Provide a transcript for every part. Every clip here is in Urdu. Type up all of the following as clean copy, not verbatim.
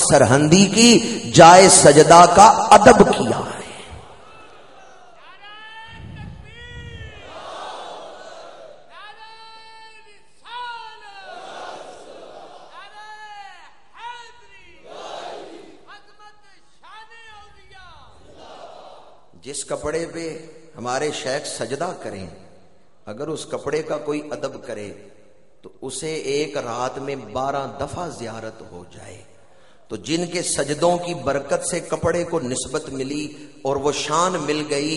سرہندی کی، جائے سجدہ کا ادب کیا ہے۔ جس کپڑے پہ ہمارے شیخ سجدہ کریں، اگر اس کپڑے کا کوئی ادب کرے تو اسے ایک رات میں 12 دفعہ زیارت ہو جائے۔ تو جن کے سجدوں کی برکت سے کپڑے کو نسبت ملی اور وہ شان مل گئی،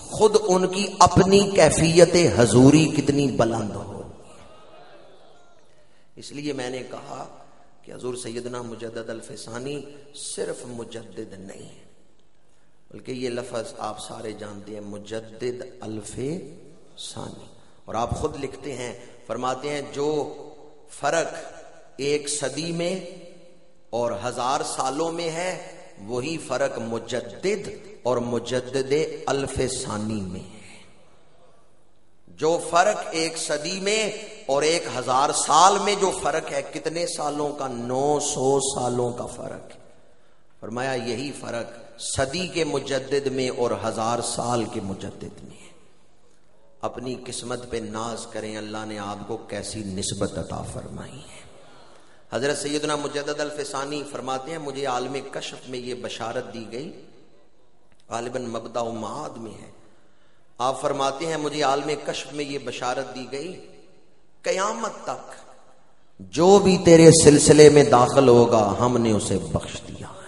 خود ان کی اپنی کیفیت حضوری کتنی بلند ہو۔ اس لیے میں نے کہا کہ حضور سیدنا مجدد الفسانی صرف مجدد نہیں ہے، بلکہ یہ لفظ آپ سارے جانتے ہیں، مجدد الفسانی۔ اور آپ خود لکھتے ہیں، فرماتے ہیں جو فرق 1 صدی میں اور 1000 سالوں میں ہے، وہی فرق مجدد اور مجدد الفسانی میں ہے۔ جو فرق 1 صدی میں اور 1000 سال میں جو فرق ہے، کتنے سالوں کا؟ 900 سالوں کا فرق ہے۔ فرمایا یہی فرق صدی کے مجدد میں اور 1000 سال کے مجدد میں ہے۔ اپنی قسمت پہ ناز کریں، اللہ نے آپ کو کیسی نسبت عطا فرمائی ہے۔ حضرت سیدنا مجدد الفسانی فرماتے ہیں، مجھے عالم کشف میں یہ بشارت دی گئی، غالباً مبدأ و معاد میں ہے۔ آپ فرماتے ہیں مجھے عالم کشف میں یہ بشارت دی گئی، قیامت تک جو بھی تیرے سلسلے میں داخل ہوگا ہم نے اسے بخش دیا ہے۔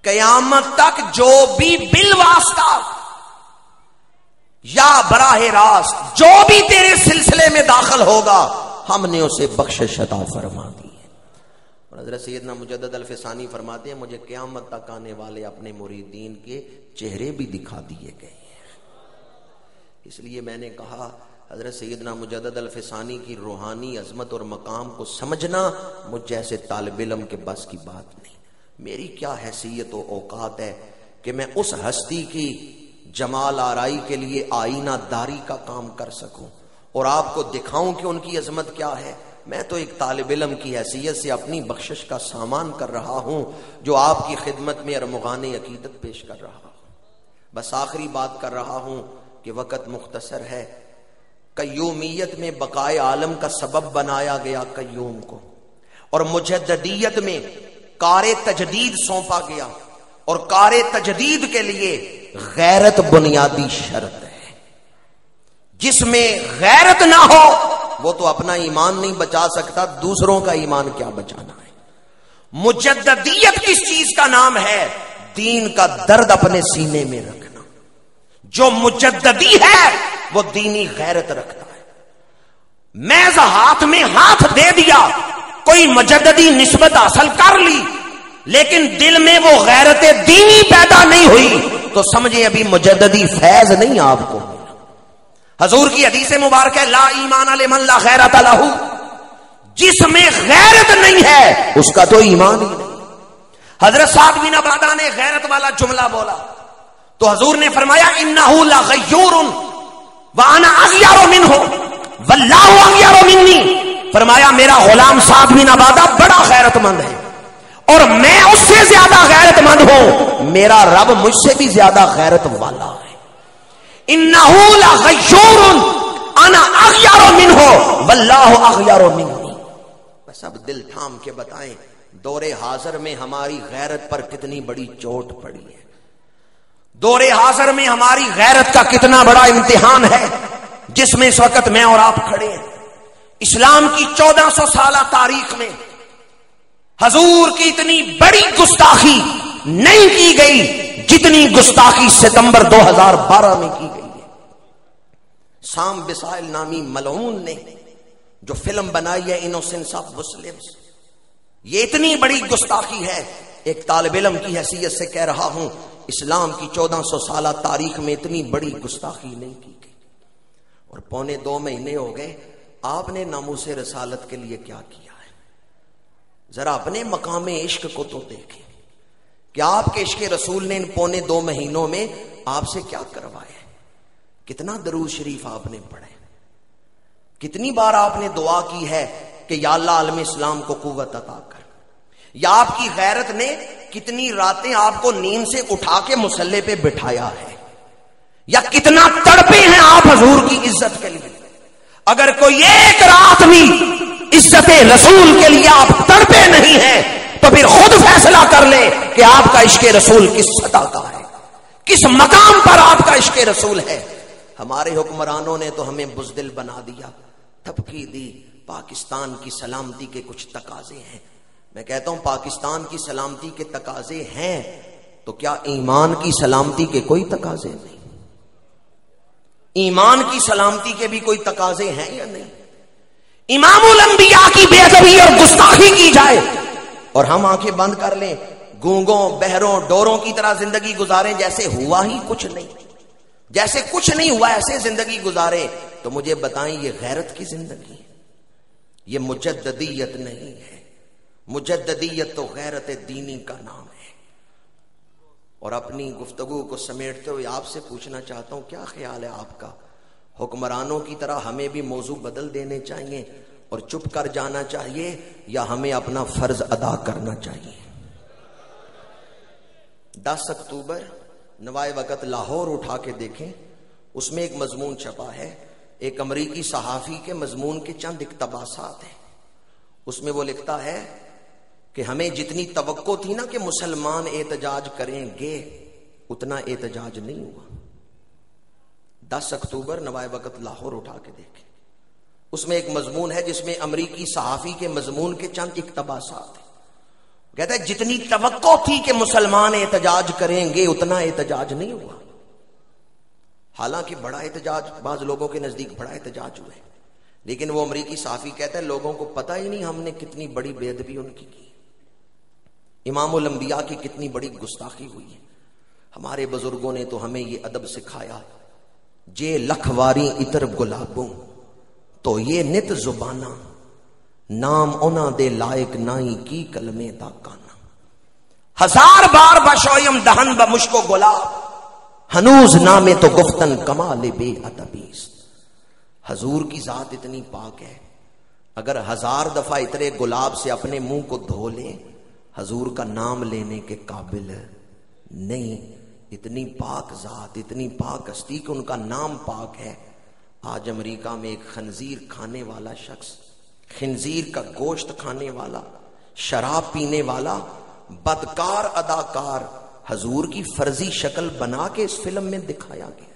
قیامت تک جو بھی بالواسطہ یا براہ راست جو بھی تیرے سلسلے میں داخل ہوگا ہم نے اسے بخشش عطا فرما دی ہے۔ اور حضرت سیدنا مجدد الفسانی فرماتے ہیں مجھے قیامت تک آنے والے اپنے مریدین کے چہرے بھی دکھا دیے گئے ہیں۔ اس لیے میں نے کہا حضرت سیدنا مجدد الفسانی کی روحانی عظمت اور مقام کو سمجھنا مجھ جیسے طالب علم کے بس کی بات نہیں۔ میری کیا حیثیت و اوقات ہے کہ میں اس ہستی کی جمال آرائی کے لیے آئینہ داری کا کام کر سکوں اور آپ کو دکھاؤں کہ ان کی عظمت کیا ہے۔ میں تو ایک طالب علم کی حیثیت سے اپنی بخشش کا سامان کر رہا ہوں جو آپ کی خدمت میں ارمغان عقیدت پیش کر رہا ہوں۔ بس آخری بات کر رہا ہوں کہ وقت مختصر ہے۔ قیومیت میں بقائے عالم کا سبب بنایا گیا قیوم کو، اور مجددیت میں کار تجدید سونپا گیا، اور کار تجدید کے لیے غیرت بنیادی شرط ہے۔ جس میں غیرت نہ ہو وہ تو اپنا ایمان نہیں بچا سکتا، دوسروں کا ایمان کیا بچانا ہے۔ مجددیت کس چیز کا نام ہے؟ دین کا درد اپنے سینے میں رکھنا۔ جو مجددی ہے وہ دینی غیرت رکھتا ہے۔ محض ہاتھ میں ہاتھ دے دیا، کوئی مجددی نسبت حاصل کر لی، لیکن دل میں وہ غیرت دینی پیدا نہیں ہوئی تو سمجھیں ابھی مجددی فیض نہیں آپ کو ملا۔ حضور کی حدیث مبارک ہے لا ایمان لمن لا غیرت لہ، جس میں غیرت نہیں ہے اس کا تو ایمان ہی نہیں۔ حضرت سعد بن عبادہ نے غیرت والا جملہ بولا تو حضور نے فرمایا انہ لغیور وانا اغیر منہ واللہ اغیر منی، فرمایا میرا غلام سعد بن عبادہ بڑا غیرت مند ہے اور میں اس سے زیادہ غیرت مند ہوں، میرا رب مجھ سے بھی زیادہ غیرت والا ہے۔ انہ لغیور انا اغیر منہ واللہ اغیر منی۔ بس اب دل تھام کے بتائیں دور حاضر میں ہماری غیرت پر کتنی بڑی چوٹ پڑی ہے، دور حاضر میں ہماری غیرت کا کتنا بڑا امتحان ہے جس میں اس وقت میں اور آپ کھڑے ہیں۔ اسلام کی 1400 سالہ تاریخ میں حضور کی اتنی بڑی گستاخی نہیں کی گئی جتنی گستاخی ستمبر 2012 میں کی گئی ہے۔ سام بسائل نامی ملعون نے جو فلم بنائی ہے انوسنس آف مسلمز، یہ اتنی بڑی گستاخی ہے، ایک طالب علم کی حیثیت سے کہہ رہا ہوں اسلام کی 1400 سالہ تاریخ میں اتنی بڑی گستاخی نہیں کی گئی۔ اور 2.25 مہینے ہو گئے، آپ نے ناموس رسالت کے لیے کیا کیا ہے؟ ذرا اپنے مقام عشق کو تو دیکھیں کہ آپ کے عشق رسول نے ان 2.25 مہینوں میں آپ سے کیا کروایا ہے۔ کتنا درود شریف آپ نے پڑھے، کتنی بار آپ نے دعا کی ہے کہ یا اللہ عالم اسلام کو قوت عطا کر، یا آپ کی غیرت نے کتنی راتیں آپ کو نیند سے اٹھا کے مصلی پہ بٹھایا ہے، یا کتنا تڑپے ہیں آپ حضور کی عزت کے لیے. اگر کوئی ایک رات بھی عزت رسول کے لیے آپ تڑپے نہیں ہیں تو پھر خود فیصلہ کر لیں کہ آپ کا عشق رسول کس سطح کا ہے، کس مقام پر آپ کا عشق رسول ہے. ہمارے حکمرانوں نے تو ہمیں بزدل بنا دیا، تھپکی دی. پاکستان کی سلامتی کے کچھ تقاضے ہیں. میں کہتا ہوں پاکستان کی سلامتی کے تقاضے ہیں تو کیا ایمان کی سلامتی کے کوئی تقاضے نہیں؟ ایمان کی سلامتی کے بھی کوئی تقاضے ہیں یا نہیں؟ امام الانبیاء کی بے ادبی اور گستاخی کی جائے اور ہم آنکھیں بند کر لیں، گونگوں بہروں ڈوروں کی طرح زندگی گزاریں جیسے ہوا ہی کچھ نہیں، جیسے کچھ نہیں ہوا ایسے زندگی گزاریں، تو مجھے بتائیں یہ غیرت کی زندگی ہے؟ یہ مجددیت نہیں ہے. مجددیت تو غیرت دینی کا نام ہے. اور اپنی گفتگو کو سمیٹتے ہوئے آپ سے پوچھنا چاہتا ہوں، کیا خیال ہے آپ کا؟ حکمرانوں کی طرح ہمیں بھی موضوع بدل دینے چاہیے اور چپ کر جانا چاہیے، یا ہمیں اپنا فرض ادا کرنا چاہیے؟ 10 اکتوبر نوائے وقت لاہور اٹھا کے دیکھیں، اس میں ایک مضمون چھپا ہے، ایک امریکی صحافی کے مضمون کے چند اقتباسات ہیں. اس میں وہ لکھتا ہے کہ ہمیں جتنی توقع تھی نا کہ مسلمان احتجاج کریں گے، اتنا احتجاج نہیں ہوا. 10 اکتوبر نوائے وقت لاہور اٹھا کے دیکھیں، اس میں ایک مضمون ہے جس میں امریکی صحافی کے مضمون کے چند اقتباسات ہیں. کہتا ہے جتنی توقع تھی کہ مسلمان احتجاج کریں گے اتنا احتجاج نہیں ہوا. حالانکہ بڑا احتجاج، بعض لوگوں کے نزدیک بڑا احتجاج ہوئے، لیکن وہ امریکی صحافی کہتا ہے لوگوں کو پتہ ہی نہیں ہم نے کتنی بڑی بے ادبی ان کی کی، امام الانبیاء کی کتنی بڑی گستاخی ہوئی ہے. ہمارے بزرگوں نے تو ہمیں یہ ادب سکھایا، جے لکھواری اتر گلابوں تو یہ نت زبانہ، نام اونا دے لائق نائی کی کلمے دا کانا. 1000 بار بشویم دہن بمشکو گلاب، ہنوز نامے تو گفتن کمال بے ادبیست. حضور کی ذات اتنی پاک ہے، اگر 1000 دفعہ اترے گلاب سے اپنے منہ کو دھو لیں حضور کا نام لینے کے قابل نہیں. اتنی پاک ذات، اتنی پاک ہستی کہ ان کا نام پاک ہے. آج امریکہ میں ایک خنزیر کھانے والا شخص، خنزیر کا گوشت کھانے والا، شراب پینے والا، بدکار اداکار حضور کی فرضی شکل بنا کے اس فلم میں دکھایا گیا.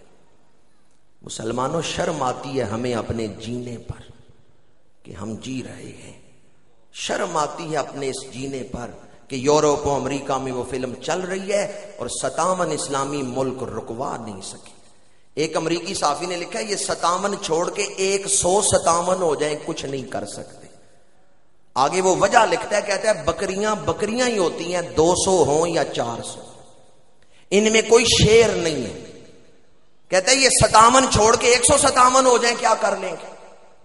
مسلمانوں شرم آتی ہے ہمیں اپنے جینے پر کہ ہم جی رہے ہیں. شرم آتی ہے اپنے اس جینے پر کہ یورپ و امریکہ میں وہ فلم چل رہی ہے اور 57 اسلامی ملک رکوا نہیں سکے. ایک امریکی صحافی نے لکھا ہے یہ 57 چھوڑ کے 157 ہو جائیں کچھ نہیں کر سکتے. آگے وہ وجہ لکھتا ہے، کہتا ہے بکریاں بکریاں ہی ہوتی ہیں، 200 ہوں یا 400، ان میں کوئی شیر نہیں ہے. کہتا ہے یہ 57 چھوڑ کے 157 ہو جائیں کیا کر لیں گے؟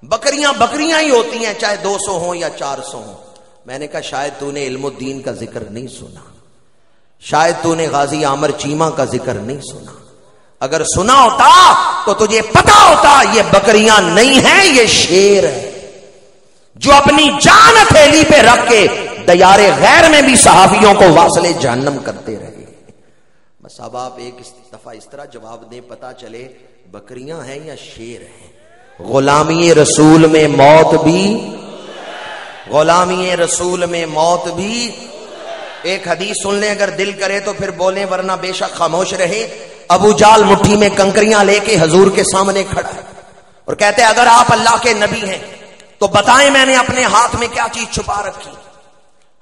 بکریاں بکریاں ہی ہوتی ہیں چاہے 200 ہوں یا 400 ہوں. میں نے کہا شاید تو نے علم الدین کا ذکر نہیں سنا، شاید تو نے غازی عامر چیمہ کا ذکر نہیں سنا. اگر سنا ہوتا تو تجھے پتا ہوتا یہ بکریاں نہیں ہیں، یہ شیر ہے جو اپنی جان ہتھیلی پہ رکھ کے دیار غیر میں بھی صحابیوں کو واصل جہنم کرتے رہے. بس اب آپ ایک دفعہ اس طرح جواب دیں پتا چلے بکریاں ہیں یا شیر ہیں. غلامی رسول میں موت بھی، غلامی رسول میں موت بھی. ایک حدیث سن لیں اگر دل کرے تو پھر بولیں ورنہ بے شک خاموش رہے. ابو جال مٹھی میں کنکریاں لے کے حضور کے سامنے کھڑا ہے اور کہتے ہیں اگر آپ اللہ کے نبی ہیں تو بتائیں میں نے اپنے ہاتھ میں کیا چیز چھپا رکھی.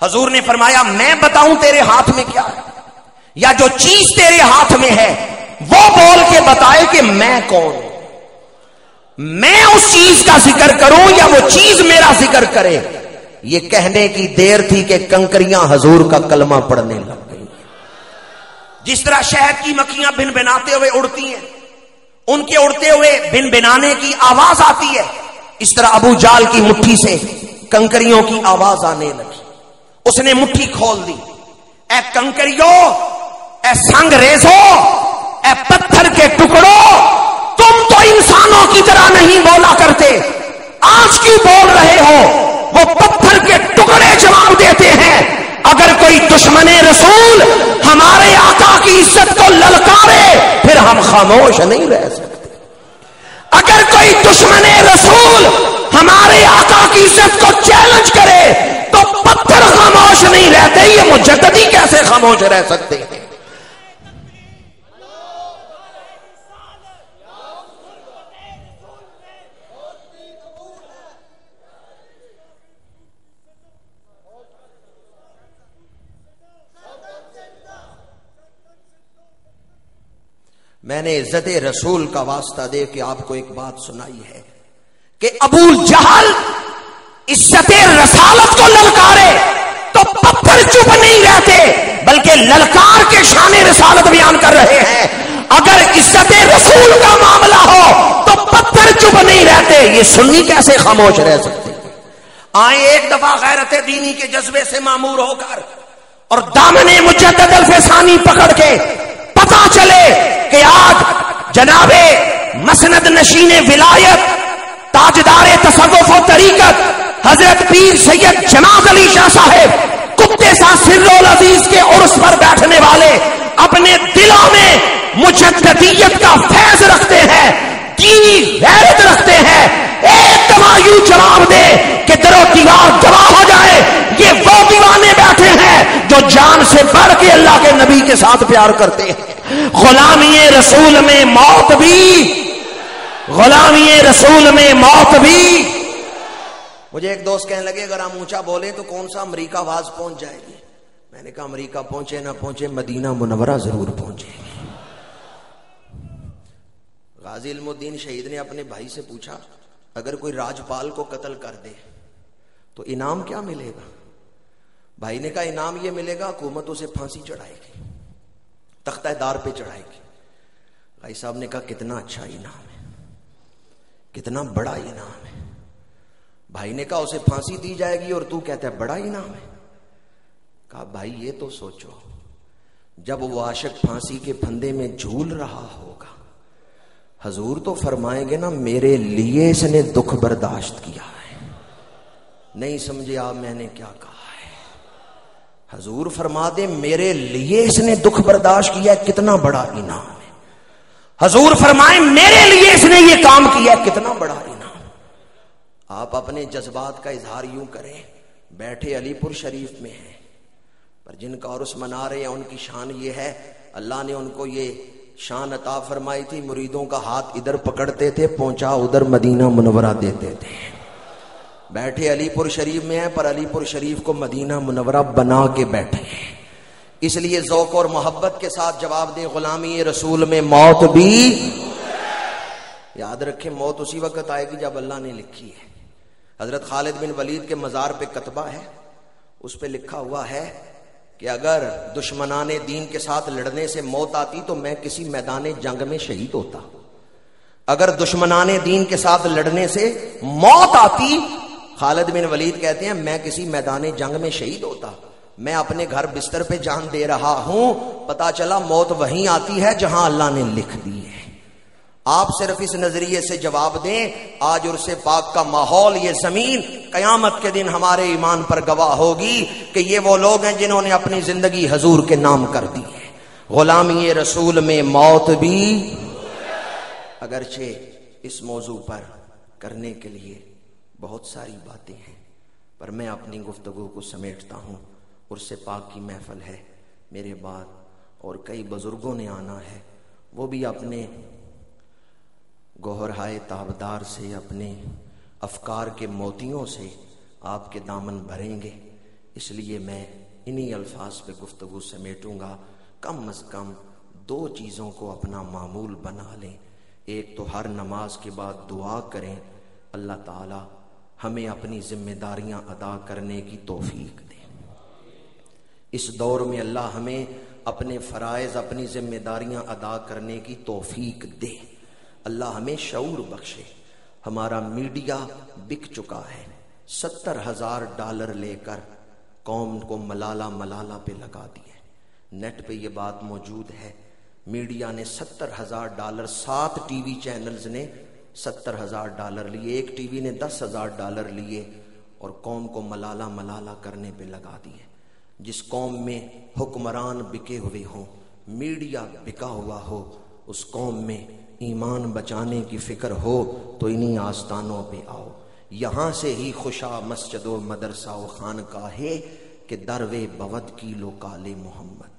حضور نے فرمایا میں بتاؤں تیرے ہاتھ میں کیا ہے، یا جو چیز تیرے ہاتھ میں ہے وہ بول کے بتائے کہ میں کون ہوں. میں اس چیز کا ذکر کروں یا وہ چیز میرا ذکر کرے. یہ کہنے کی دیر تھی کہ کنکریاں حضور کا کلمہ پڑھنے لگ گئی. جس طرح شہد کی مکھیاں بن بناتے ہوئے اڑتی ہیں، ان کے اڑتے ہوئے بن بنانے کی آواز آتی ہے، اس طرح ابو جال کی مٹھی سے کنکریوں کی آواز آنے لگی. اس نے مٹھی کھول دی. اے کنکریوں، اے سنگ ریزو، اے پتھر کے ٹکڑوں، تم تو انسانوں کی طرح نہیں بولا کرتے، آج کیوں بول رہے ہو؟ وہ پتھر کے ٹکڑے جواب دیتے ہیں دشمن رسول ہمارے آقا کی عزت کو للکارے پھر ہم خاموش نہیں رہ سکتے. اگر کوئی دشمن رسول ہمارے آقا کی عزت کو چیلنج کرے تو پتھر خاموش نہیں رہتے. یہ مجددی کیسے خاموش رہ سکتے ہیں؟ میں نے عزت رسول کا واسطہ دے کے آپ کو ایک بات سنائی ہے کہ ابو جہل عزت رسالت کو للکارے تو پتھر چپ نہیں رہتے بلکہ للکار کے شان رسالت بیان کر رہے ہیں. اگر عزت رسول کا معاملہ ہو تو پتھر چپ نہیں رہتے. یہ سنی کیسے خاموش رہ سکتے؟ آئیں ایک دفعہ غیرت دینی کے جذبے سے معمور ہو کر اور دامن مجدد الفسانی پکڑ کے پتا چلے کہ آج جناب مسند نشین ولایت تاجدار تصوف و طریقت حضرت پیر سید جماعت علی شاہ صاحب کتے سا سر العزیز کے عرس پر بیٹھنے والے اپنے دلوں میں مجددیت کا فیض رکھتے ہیں، دینی غیرت رکھتے ہیں. ایک دفعہ یوں جواب دے کہ در و دیوار گواہ ہو جائے یہ وہ دیوانے بیٹھے ہیں جو جان سے بڑھ کے اللہ کے نبی کے ساتھ پیار کرتے ہیں. غلامی رسول میں موت بھی، غلامی رسول میں موت بھی. مجھے ایک دوست کہنے لگے اگر ہم اونچا بولیں تو کون سا امریکہ آواز پہنچ جائے گی. میں نے کہا امریکہ پہنچے نہ پہنچے مدینہ منورہ ضرور پہنچے گی. غازی علم الدین شہید نے اپنے بھائی سے پوچھا اگر کوئی راجپال کو قتل کر دے تو انعام کیا ملے گا؟ بھائی نے کہا انعام یہ ملے گا حکومت اسے پھانسی چڑھائے گی، تختہ دار پہ چڑھائے گی. بھائی صاحب نے کہا کتنا اچھا انعام ہے، کتنا بڑا انعام ہے. بھائی نے کہا اسے پھانسی دی جائے گی اور تو کہتا ہے بڑا انعام ہے. کہا بھائی یہ تو سوچو جب وہ عاشق پھانسی کے پھندے میں جھول رہا ہوگا حضور تو فرمائیں گے نا میرے لیے اس نے دکھ برداشت کیا ہے. نہیں سمجھے آپ میں نے کیا کہا ہے؟ حضور فرما دے میرے لیے اس نے دکھ برداشت کیا ہے، کتنا بڑا انعام ہے. حضور فرمائیں میرے لیے اس نے یہ کام کیا ہے، کتنا بڑا انعام. آپ اپنے جذبات کا اظہار یوں کریں، بیٹھے علی پور شریف میں ہیں پر جن کا عرس منا رہے ہیں ان کی شان یہ ہے اللہ نے ان کو یہ شان عطا فرمائی تھی مریدوں کا ہاتھ ادھر پکڑتے تھے پہنچا ادھر مدینہ منورہ دیتے تھے. بیٹھے علی پور شریف میں ہیں پر علی پور شریف کو مدینہ منورہ بنا کے بیٹھے ہیں. اس لیے ذوق اور محبت کے ساتھ جواب دے غلامی رسول میں موت بھی. یاد رکھیں موت اسی وقت آئے گی جب اللہ نے لکھی ہے. حضرت خالد بن ولید کے مزار پہ کتبہ ہے، اس پہ لکھا ہوا ہے کہ اگر دشمنان دین کے ساتھ لڑنے سے موت آتی تو میں کسی میدان جنگ میں شہید ہوتا. اگر دشمنان دین کے ساتھ لڑنے سے موت آتی خالد بن ولید کہتے ہیں میں کسی میدان جنگ میں شہید ہوتا. میں اپنے گھر بستر پہ جان دے رہا ہوں، پتا چلا موت وہیں آتی ہے جہاں اللہ نے لکھ دی ہے. آپ صرف اس نظریے سے جواب دیں آج عرس پاک کا ماحول، یہ زمین قیامت کے دن ہمارے ایمان پر گواہ ہوگی کہ یہ وہ لوگ ہیں جنہوں نے اپنی زندگی حضور کے نام کر دی ہے. غلامی رسول میں موت بھی. اگرچہ اس موضوع پر کرنے کے لیے بہت ساری باتیں ہیں پر میں اپنی گفتگو کو سمیٹتا ہوں. عرس پاک کی محفل ہے، میرے بعد اور کئی بزرگوں نے آنا ہے، وہ بھی اپنے گوہرہائے تابدار سے اپنے افکار کے موتیوں سے آپ کے دامن بھریں گے. اس لیے میں انہی الفاظ پہ گفتگو سمیٹوں گا. کم از کم دو چیزوں کو اپنا معمول بنا لیں. ایک تو ہر نماز کے بعد دعا کریں اللہ تعالی ہمیں اپنی ذمہ داریاں ادا کرنے کی توفیق دے. اس دور میں اللہ ہمیں اپنے فرائض اپنی ذمہ داریاں ادا کرنے کی توفیق دے. اللہ ہمیں شعور بخشے. ہمارا میڈیا بک چکا ہے، $70,000 لے کر قوم کو ملالہ پہ لگا دیے. نیٹ پہ یہ بات موجود ہے. میڈیا نے $70,000، 7 ٹی وی چینلز نے $70,000 لیے، ایک ٹی وی نے $10,000 لیے اور قوم کو ملالہ کرنے پہ لگا دیے. جس قوم میں حکمران بکے ہوئے ہوں، میڈیا بکا ہوا ہو، اس قوم میں ایمان بچانے کی فکر ہو تو انہی آستانوں پہ آؤ۔ یہاں سے ہی خوشا مسجد و مدرسہ و خانقاہ ہے کہ دروے بود کی لو کالے محمد۔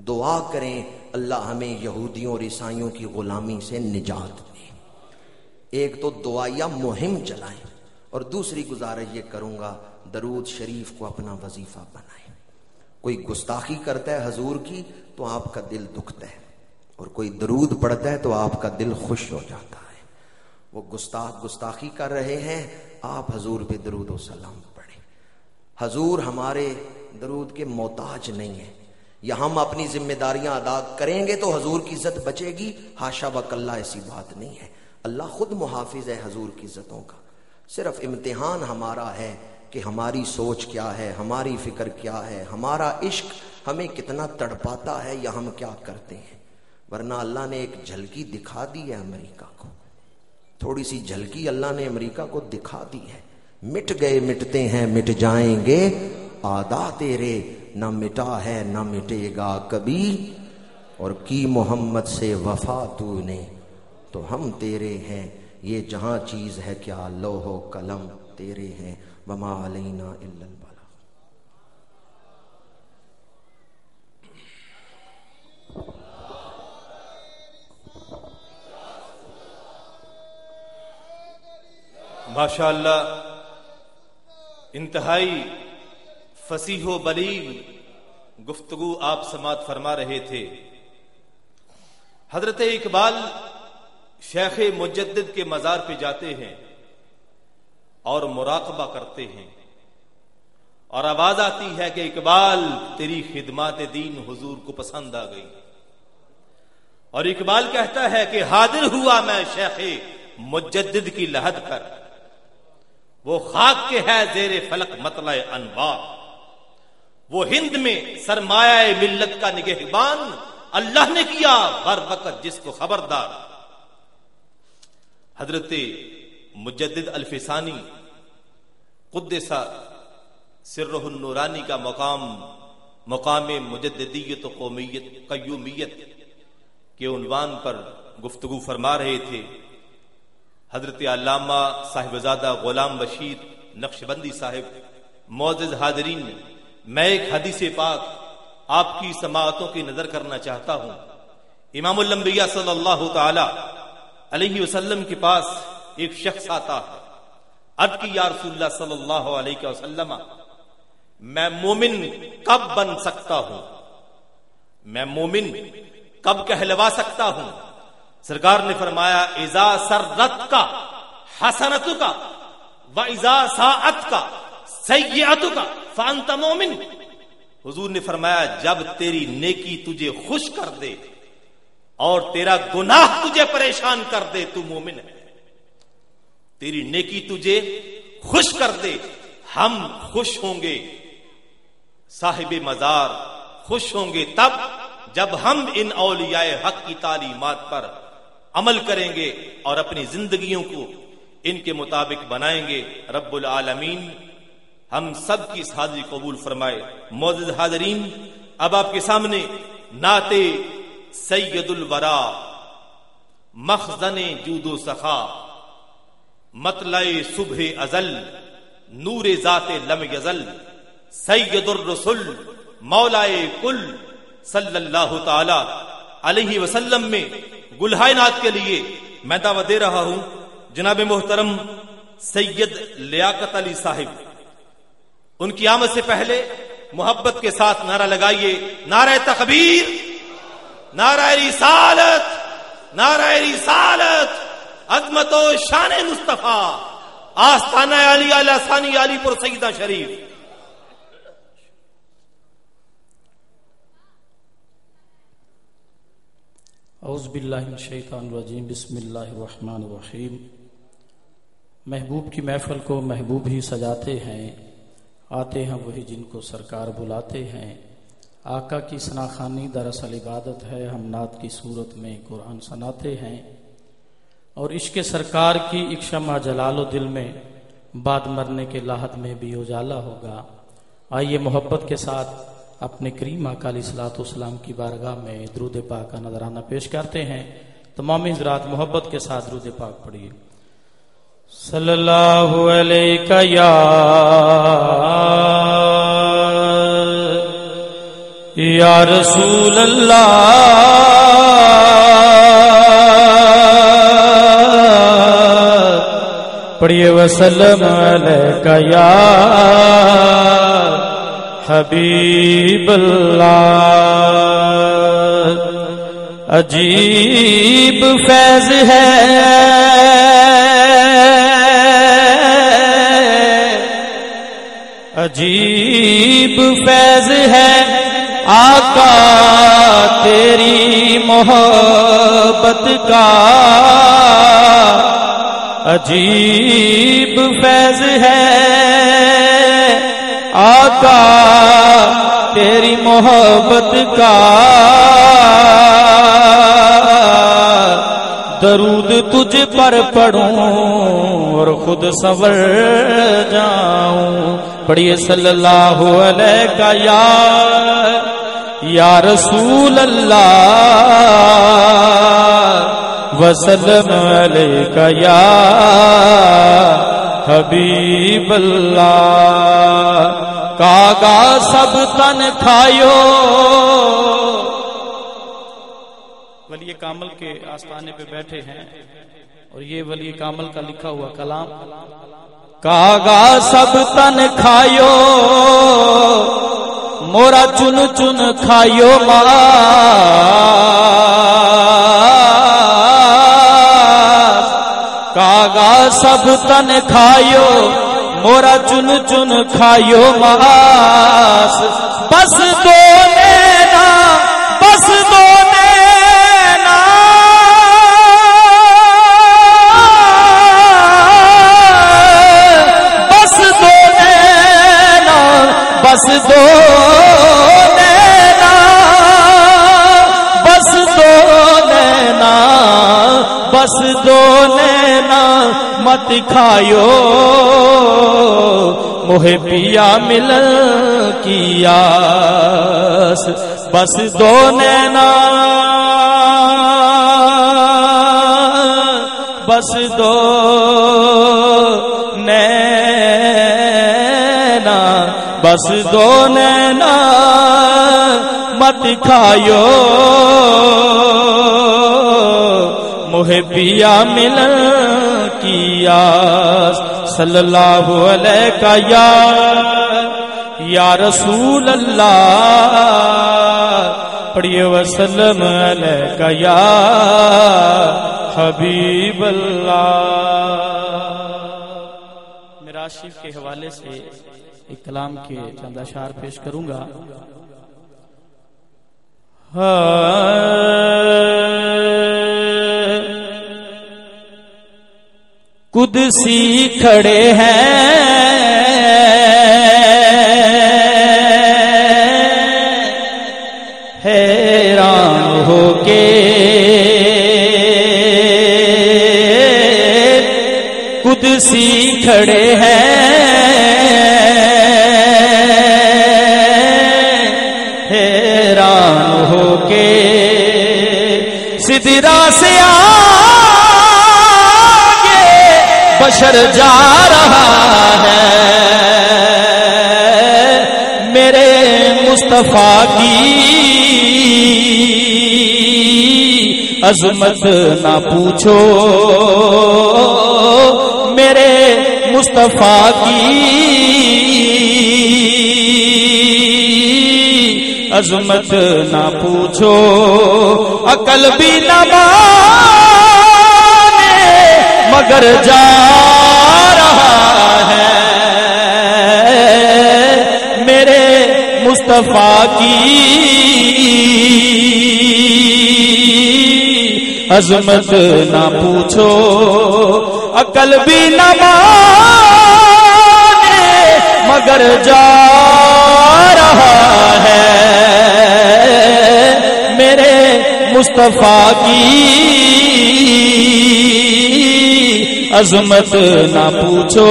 دعا کریں اللہ ہمیں یہودیوں اور عیسائیوں کی غلامی سے نجات دے۔ ایک تو دعائیہ مہم چلائیں، اور دوسری گزارش یہ کروں گا درود شریف کو اپنا وظیفہ بنائیں۔ کوئی گستاخی کرتا ہے حضور کی تو آپ کا دل دکھتا ہے، اور کوئی درود پڑھتا ہے تو آپ کا دل خوش ہو جاتا ہے۔ وہ گستاخی کر رہے ہیں، آپ حضور پہ درود و سلام پڑھیں۔ حضور ہمارے درود کے محتاج نہیں ہیں، یا ہم اپنی ذمہ داریاں ادا کریں گے تو حضور کی عزت بچے گی، حاشا وکلا ایسی بات نہیں ہے۔ اللہ خود محافظ ہے حضور کی عزتوں کا، صرف امتحان ہمارا ہے کہ ہماری سوچ کیا ہے، ہماری فکر کیا ہے، ہمارا عشق ہمیں کتنا تڑپاتا ہے یا ہم کیا کرتے ہیں۔ ورنہ اللہ نے ایک جھلکی دکھا دی ہے امریکہ کو، تھوڑی سی جھلکی اللہ نے امریکہ کو دکھا دی ہے۔ مٹ گئے مٹتے ہیں مٹ جائیں گے آدھا تیرے، نہ مٹا ہے نہ مٹے گا کبھی، اور کی محمد سے وفا تو نے تو ہم تیرے ہیں، یہ جہاں چیز ہے کیا لوح و قلم تیرے ہیں، وما علینا الا البلاغ۔ ماشاءاللہ، انتہائی فصیح و بلیغ گفتگو آپ سماعت فرما رہے تھے۔ حضرت اقبال شیخ مجدد کے مزار پہ جاتے ہیں اور مراقبہ کرتے ہیں، اور آواز آتی ہے کہ اقبال تیری خدمات دین حضور کو پسند آ گئی، اور اقبال کہتا ہے کہ حاضر ہوا میں شیخ مجدد کی لحد پر، وہ خاک کے ہے زیر فلک مطلع انوار، وہ ہند میں سرمایہ ملت کا نگہبان، اللہ نے کیا ہر وقت جس کو خبردار۔ حضرت مجدد الفسانی قدس سرہ النورانی کا مقام مجددیت و قومیت قیومیت کے عنوان پر گفتگو فرما رہے تھے۔ حضرت علامہ صاحبزادہ غلام بشیر نقشبندی صاحب، معزز حاضرین، میں ایک حدیث پاک آپ کی سماعتوں کی نظر کرنا چاہتا ہوں۔ امام الانبیاء صلی اللہ تعالی علیہ وسلم کے پاس ایک شخص آتا ہے، عرض کی یا رسول اللہ صلی اللہ علیہ وسلم، میں مومن کب بن سکتا ہوں، میں مومن کب کہلوا سکتا ہوں؟ سرکار نے فرمایا اذا سرت کا حسنت کا و اذا ساعت کا سیئت کا فانت مومن۔ حضور نے فرمایا جب تیری نیکی تجھے خوش کر دے اور تیرا گناہ تجھے پریشان کر دے تو مومن ہے۔ تیری نیکی تجھے خوش کر دے، ہم خوش ہوں گے، صاحب مزار خوش ہوں گے تب جب ہم ان اولیاء حق کی تعلیمات پر عمل کریں گے اور اپنی زندگیوں کو ان کے مطابق بنائیں گے۔ رب العالمین ہم سب کی اس حاضری قبول فرمائے۔ معزز حاضرین، اب آپ کے سامنے نعت سید الورا، مخزن جود و سخا، مطلع صبح ازل، نور ذات لم یزل، سید الرسل مولائے کل صلی اللہ تعالی علیہ وسلم میں گلہائے نعت کے لیے میں دعوت دے رہا ہوں جناب محترم سید لیاقت علی صاحب۔ ان کی آمد سے پہلے محبت کے ساتھ نعرہ لگائیے، نعرہ تکبیر، نعرہ رسالت، نعرہ رسالت، عظمت و شان مصطفیٰ، آستانہ علی علی ثانی علی پور سیدہ شریف۔ اعوذ باللہ من الشیطان الرجیم، بسم اللہ الرحمن الرحیم۔ محبوب کی محفل کو محبوب ہی سجاتے ہیں، آتے ہیں وہی جن کو سرکار بلاتے ہیں۔ آقا کی ثناخوانی دراصل عبادت ہے، ہم نعت کی صورت میں قرآن سناتے ہیں، اور عشق سرکار کی ایک شمع جلال و دل میں بعد مرنے کے لاحت میں بھی اجالا ہوگا۔ آئیے محبت کے ساتھ اپنے کریم آقا علیہ الصلوۃ والسلام کی بارگاہ میں درود پاک کا نذرانہ پیش کرتے ہیں. تمام حضرات محبت کے ساتھ درود پاک پڑھیے. صلی اللہ علیہ یا رسول اللہ پڑھیے. وسلم علیکہ یا حبیب اللہ. عجیب فیض ہے عجیب فیض ہے آقا تیری محبت کا. عجیب فیض ہے آقا تیری محبت کا. درود تجھ پر پڑھوں اور خود سنور جاؤں. پڑھیے صلی اللہ علیہ یا رسول اللہ وسلم علیہ یا حبیب اللہ. کاغا سب تن کھایو. ولی کامل کے آستانے پہ بیٹھے ہیں اور یہ ولی کامل کا لکھا ہوا کلام. کاغا سب تن کھایو مورا چن چن کھایو ماس. کاغا سب تن کھایو مورا چن چن کھایو ماس. بس دو نینا بس دو نینا بس دو نینا بس دو نینا بس دو نینا بس دو نینا مت کھایو موہے پیا ملن کی آس. بس دو نینا بس دو نینا بس دو نینا مت کھایو موہے پیا ملن کی آس. صلی اللہ علیہ یا رسول اللہ پڑھیے. وسلم علیہ یا حبیب اللہ. میراث شریف کے حوالے سے ایک کلام کے چند اشعار پیش کروں گا. قدسی کھڑے ہیں حیران ہو کے. قدسی کھڑے ہیں حیران ہو کے. سدرا سے بشر جا رہا ہے میرے مصطفیٰ کی عظمت نہ پوچھو. میرے مصطفیٰ کی عظمت نہ پوچھو. عقل بھی نہ مگر جا رہا ہے میرے مصطفیٰ کی عظمت نہ پوچھو. عقل بھی نہ مانے مگر جا رہا ہے میرے مصطفیٰ کی عظمت نہ پوچھو.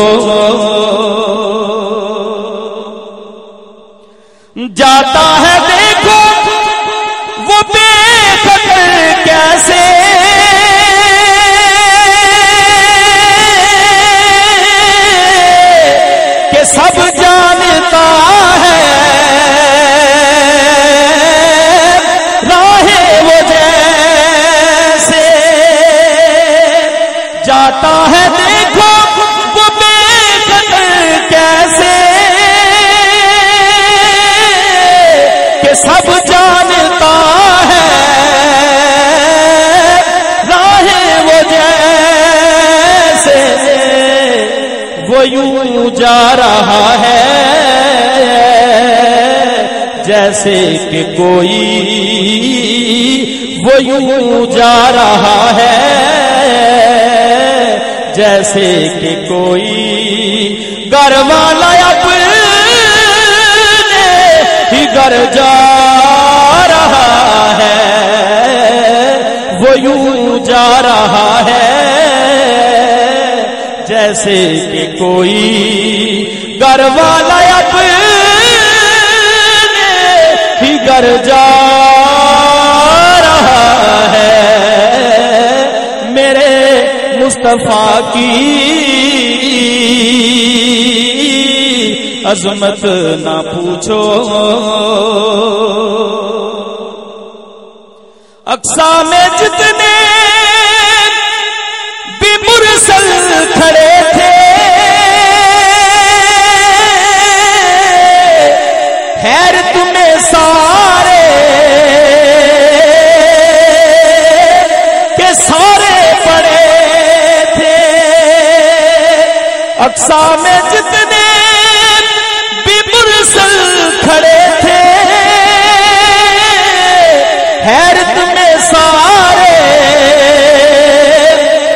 جاتا ہے دیکھو وہ بے خطر کیسے، کہ سب جانتا ہے راہ وہ جیسے، جاتا ہے دیکھو وہ بے خطر کیسے، کہ سب جانتا ہے راہ وہ جیسے، وہ یوں جا رہا ہے جیسے کہ کوئی، وہ یوں جا رہا ہے جیسے کہ کوئی گھر والا اپنے ہی گھر جا رہا ہے، وہ یوں جا رہا ہے جیسے کہ کوئی گھر والا اپنے ہی گھر جا رہا ہے۔ میرے مصطفیٰ کی عظمت نہ پوچھو، اقصا میں جتنے بھی مرسل کھڑے تھے، خیر تمہیں سارے کے سارے پڑے تھے، اقصا میں جتنے بھی مرسل کھڑے تھے، خیر تمہیں سارے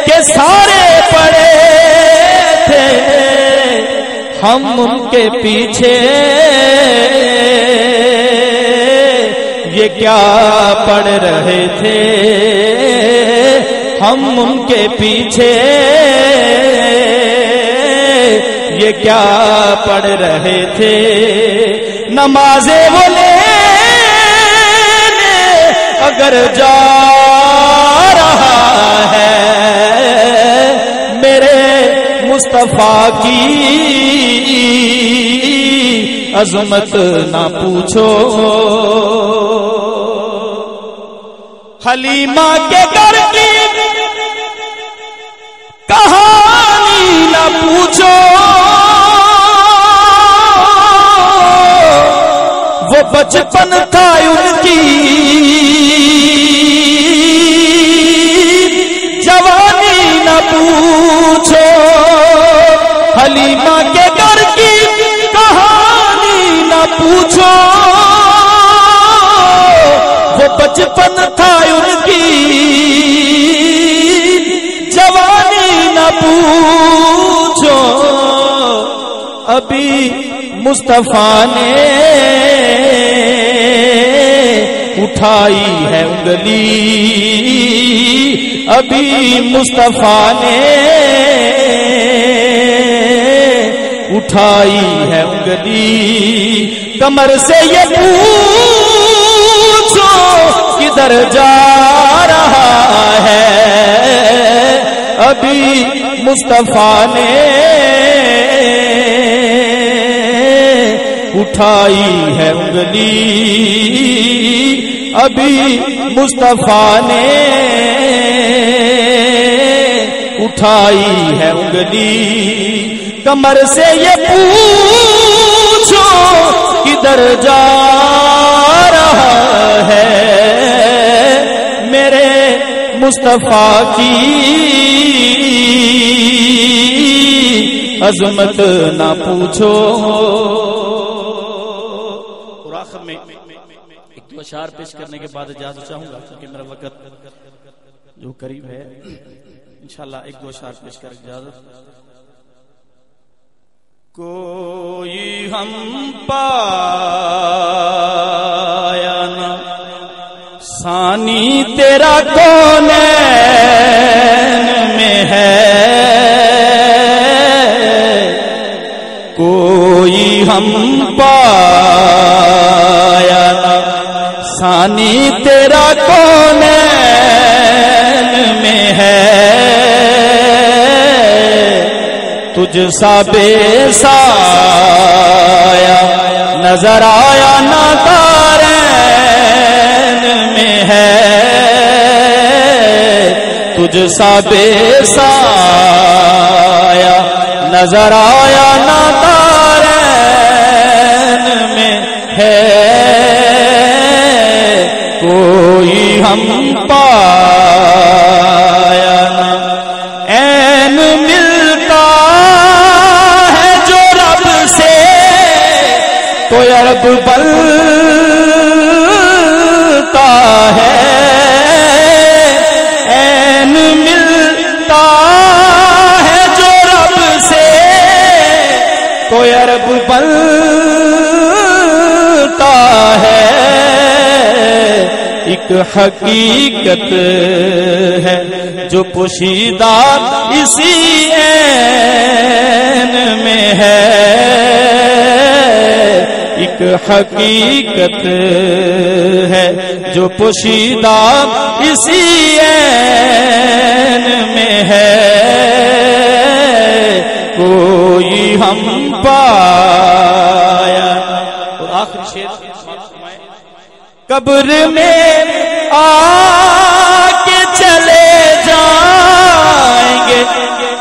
کے سارے پڑے تھے، ہم ان کے پیچھے یہ کیا پڑھ رہے تھے، ہم ان کے پیچھے یہ کیا پڑھ رہے تھے، نمازیں وہ لینے اگر جا رہا ہے، میرے مصطفیٰ کی عظمت نہ پوچھو، حلیمہ کے گھر کی کہانی نہ پوچھو، وہ بچپن تھا ان کی جوانی نہ پوچھو، حلیمہ کے گھر کی کہانی نہ پوچھو، وہ بچپن تھا ان کی جوانی نہ پوچھو، ابھی مصطفیٰ نے اٹھائی ہے انگلی، ابھی مصطفیٰ نے اٹھائی ہے انگلی، کمر سے یہ پوچھو کدھر جا رہا ہے، ابھی مصطفیٰ نے اٹھائی ہے انگلی، ابھی مصطفیٰ نے اٹھائی ہے انگلی، کمر سے یہ پوچھو کدھر جا رہا ہے، میرے مصطفیٰ کی عظمت نہ پوچھو۔ میں ایک دو اشعار پیش کرنے کے بعد اجازت چاہوں گا کیونکہ میرا وقت جو قریب ہے، انشاءاللہ ایک دو اشعار پیش کر اجازت۔ کوئی ہم پایا نہ ثانی تیرا کونین میں ہے، کوئی ہم پایا ثانی تیرا کونین میں ہے، تجھ سا بے سایہ نظر آیا نہ دارین میں ہے، تجھ سا بے سایہ نظر آیا نہ دارین میں ہے، کوئی ہم پایا نہ عین ملتا ہے جو رب سے، کوئی عرب بنتا ہے، عین ملتا ہے جو رب سے، کوئی عرب بنتا ہے، ایک حقیقت ہے جو پوشیدہ اسی عین میں ہے، ایک حقیقت ہے جو پوشیدہ اسی عین میں ہے، کوئی ہم پایا۔ اور آخری شعر قبر میں آ کے چلے جائیں گے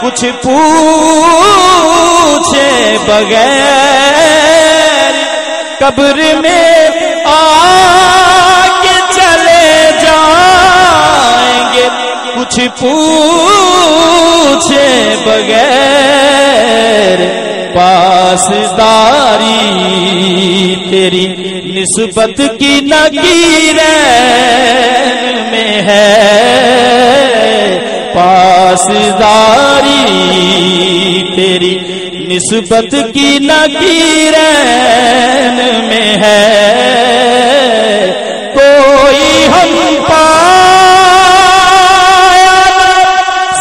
کچھ پوچھے بغیر، قبر میں آ کے چلے جائیں گے کچھ پوچھے بغیر، پاسداری تیری نسبت کی نکیرین میں ہے، پاسداری تیری نسبت کی نکیرین میں ہے، کوئی ہم پایا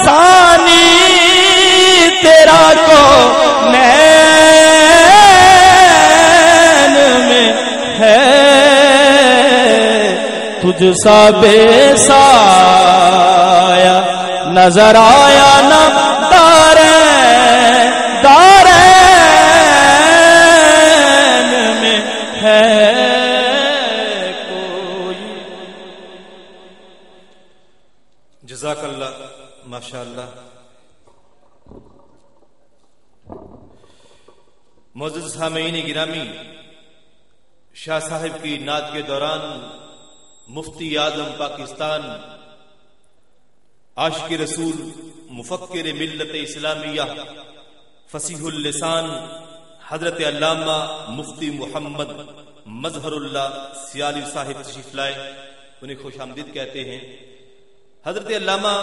ثانی تیرا کو تجھ سا بے سایہ نظر آیا نہ دارین میں ہے کوئی۔ جزاک اللہ، ماشاء اللہ۔ معزز سامعین گرامی، شاہ صاحب کی نعت کے دوران مفتی اعظم پاکستان، عاشق رسول، مفکر ملت اسلامیہ، فصیح اللسان، حضرت علامہ مفتی محمد مظہر اللہ سیالی صاحب تشریف لائے، انہیں خوش آمدید کہتے ہیں۔ حضرت علامہ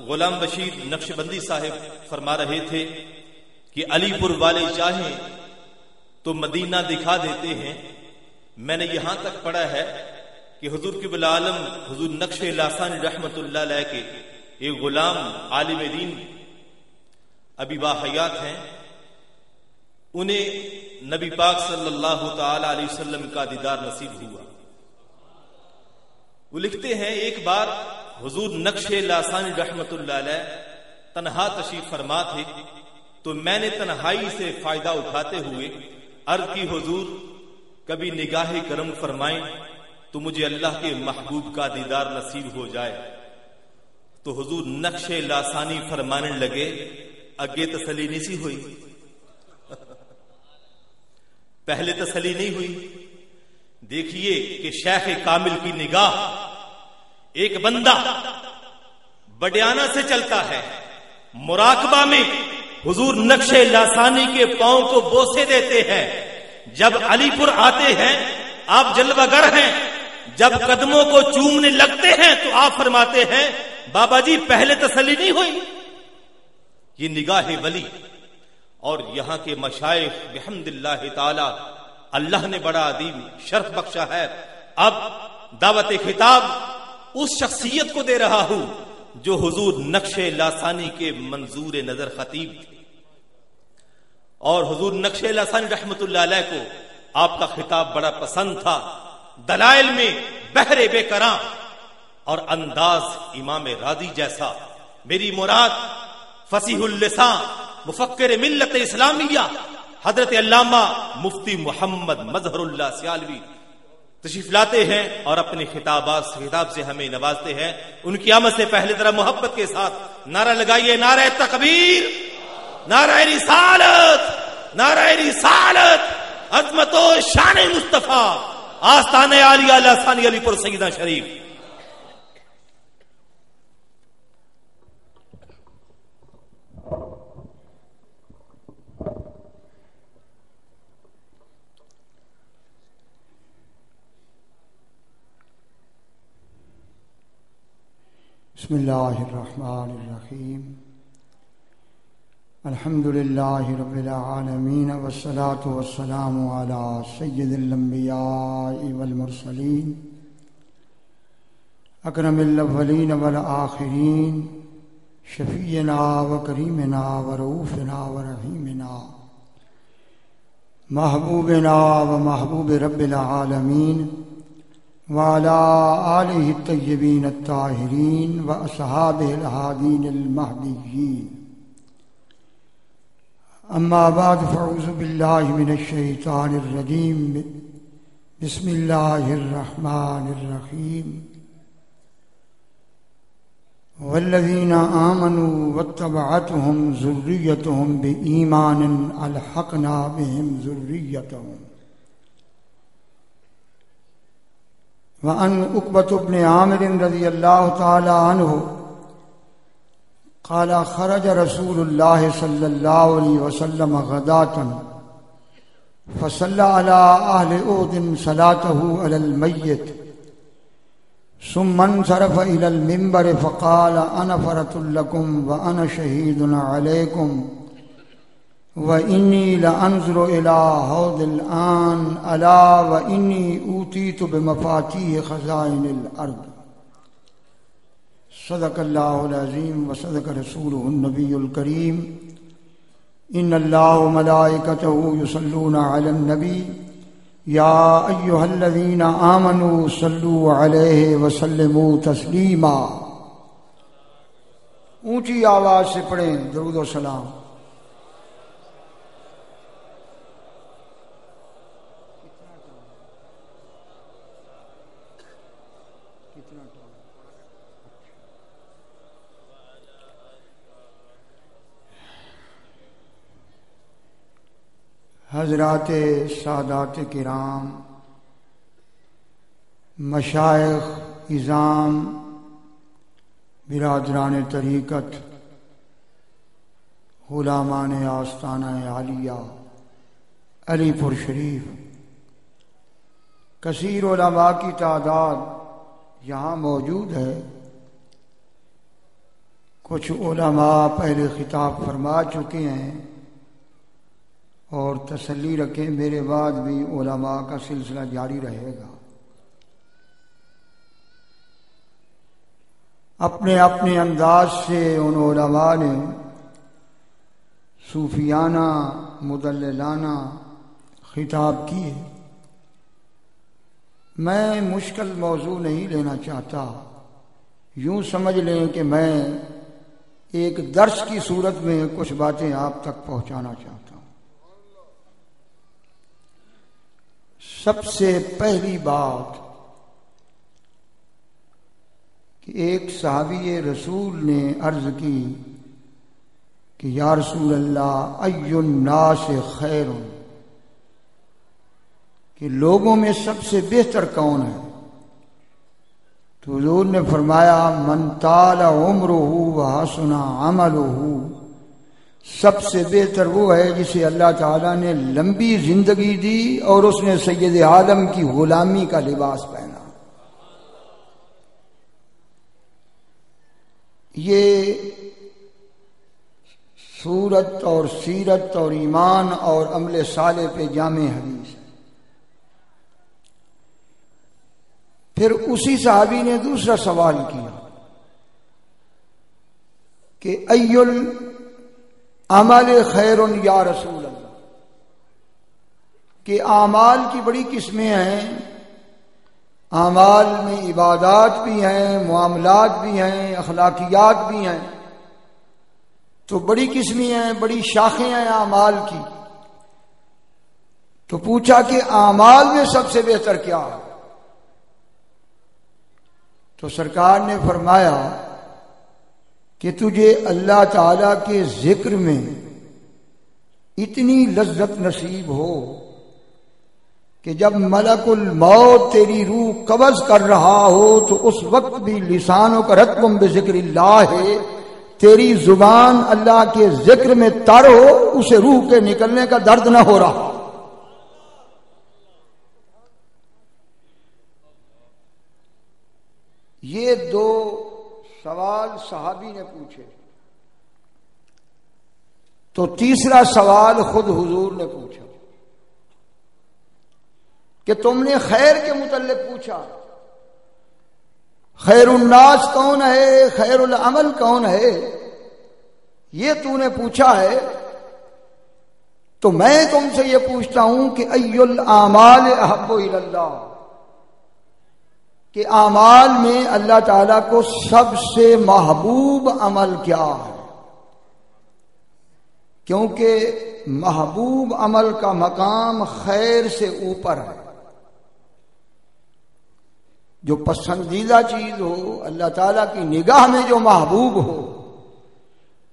غلام بشیر نقشبندی صاحب فرما رہے تھے کہ علی پور والے چاہیں تو مدینہ دکھا دیتے ہیں۔ میں نے یہاں تک پڑھا ہے کہ حضور قبلہ عالم حضور نقش لاسانی رحمت اللہ علیہ کے ایک غلام عالم دین ابھی باحیات ہیں، انہیں نبی پاک صلی اللہ تعالی علیہ وسلم کا دیدار نصیب ہوا۔ وہ لکھتے ہیں ایک بار حضور نقش لاسانی رحمت اللہ علیہ تنہا تشریف فرما تھے، تو میں نے تنہائی سے فائدہ اٹھاتے ہوئے عرض کی حضور کبھی نگاہ کرم فرمائیں تو مجھے اللہ کے محبوب کا دیدار نصیب ہو جائے۔ تو حضور نقش لاسانی فرمانے لگے اگے تسلی نہیں سی ہوئی، پہلے تسلی نہیں ہوئی۔ دیکھیے کہ شیخ کامل کی نگاہ، ایک بندہ بڈیانہ سے چلتا ہے، مراقبہ میں حضور نقش لاسانی کے پاؤں کو بوسے دیتے ہیں، جب علی پور آتے ہیں آپ جلوہ گر ہیں، جب قدموں کو چومنے لگتے ہیں تو آپ فرماتے ہیں بابا جی پہلے تسلی نہیں ہوئی۔ یہ نگاہ ولی اور یہاں کے مشائخ بحمد اللہ تعالی اللہ نے بڑا عظیم شرف بخشا ہے۔ اب دعوت خطاب اس شخصیت کو دے رہا ہوں جو حضور نقش لاسانی کے منظور نظر خطیب تھے، اور حضور نقش لاسانی رحمت اللہ علیہ کو آپ کا خطاب بڑا پسند تھا۔ دلائل میں بحر بے کراں اور انداز امام راضی جیسا. میری مراد فصیح اللسان مفکر ملت اسلامیہ حضرت علامہ مفتی محمد مظہر اللہ سیالوی تشریف لاتے ہیں اور اپنے خطاب سے ہمیں نوازتے ہیں. ان کی آمد سے پہلے ذرا محبت کے ساتھ نعرہ لگائیے، نعرہ تکبیر، نعرہ رسالت، نعرہ رسالت، عظمت و شان مصطفیٰ، آستانِ عالیہ ثانی علی پور سیدہ شریف. بسم اللہ الرحمن الرحیم. الحمد للہ رب العالمین والصلاة والسلام علی سید الانبیاء والمرسلین اکرم الاولین والآخرین شفیعنا وکریمنا ورؤوفنا ورحیمنا محبوبنا ومحبوب رب العالمین وعلى آلہ الطیبین الطاہرین واصحابہ الہادین المہدیین. اما بعد فاعوذ باللہ من الشیطان الرجیم. بسم اللہ الرحمن الرحیم. والذین آمنوا واتبعتهم ذریتهم بإیمان الحقنا بهم ذریتهم. وعن عقبة بن عامر رضی اللہ تعالی عنہ قال خرج رسول اللہ صلی اللہ علیہ وسلم غداة فصلى على أهل أحد صلاته على الميت ثم انصرف إلى المنبر فقال أنا فرط لكم وأنا شهيد عليكم وإني لأنظر إلى حوض الآن ألا وإني أوتيت بمفاتيح خزائن الأرض. صدق اللہ العظیم وصدق رسولہ النبی الکریم. ان اللہ وملائکتہ یصلون علی النبی یا ایہا الذین آمنوا صلوا علیہ وسلموا تسلیما. اونچی آواز سے پڑھیں درود و سلام. حضرات سادات کرام، مشائخ عظام، برادران طریقت، غلامان آستانہ عالیہ علی پور شریف، کثیر علماء کی تعداد یہاں موجود ہے. کچھ علماء پہلے خطاب فرما چکے ہیں اور تسلی رکھیں میرے بعد بھی علماء کا سلسلہ جاری رہے گا. اپنے اپنے انداز سے ان علماء نے صوفیانہ مدللانہ خطاب کیے. میں مشکل موضوع نہیں لینا چاہتا، یوں سمجھ لیں کہ میں ایک درس کی صورت میں کچھ باتیں آپ تک پہنچانا چاہتا ہوں. سب سے پہلی بات کہ ایک صحابی رسول نے عرض کی کہ یا رسول اللہ ای الناس خیر، کہ لوگوں میں سب سے بہتر کون ہے؟ تو حضور نے فرمایا من طال عمرہ وحسن عملہ، سب سے بہتر وہ ہے جسے اللہ تعالیٰ نے لمبی زندگی دی اور اس نے سید عالم کی غلامی کا لباس پہنا. یہ صورت اور سیرت اور ایمان اور عمل صالح پہ جامع حدیث ہے. پھر اسی صحابی نے دوسرا سوال کیا کہ ای العمل خیر یا رسول اللہ، کہ اعمال کی بڑی قسمیں ہیں، اعمال میں عبادات بھی ہیں، معاملات بھی ہیں، اخلاقیات بھی ہیں، تو بڑی قسمیں ہیں، بڑی شاخیں ہیں اعمال کی. تو پوچھا کہ اعمال میں سب سے بہتر کیا ہے؟ تو سرکار نے فرمایا کہ تجھے اللہ تعالی کے ذکر میں اتنی لذت نصیب ہو کہ جب ملک الموت تیری روح قبض کر رہا ہو تو اس وقت بھی لسانوں کا رتبم بذکر اللہ ہے، تیری زبان اللہ کے ذکر میں تر ہو، اسے روح کے نکلنے کا درد نہ ہو رہا. یہ دو سوال صحابی نے پوچھے. تو تیسرا سوال خود حضور نے پوچھا کہ تم نے خیر کے متعلق پوچھا، خیر الناس کون ہے، خیر العمل کون ہے، یہ تو نے پوچھا ہے. تو میں تم سے یہ پوچھتا ہوں کہ ای الاعمال احب الی اللہ، کہ اعمال میں اللہ تعالیٰ کو سب سے محبوب عمل کیا ہے؟ کیونکہ محبوب عمل کا مقام خیر سے اوپر ہے. جو پسندیدہ چیز ہو، اللہ تعالیٰ کی نگاہ میں جو محبوب ہو،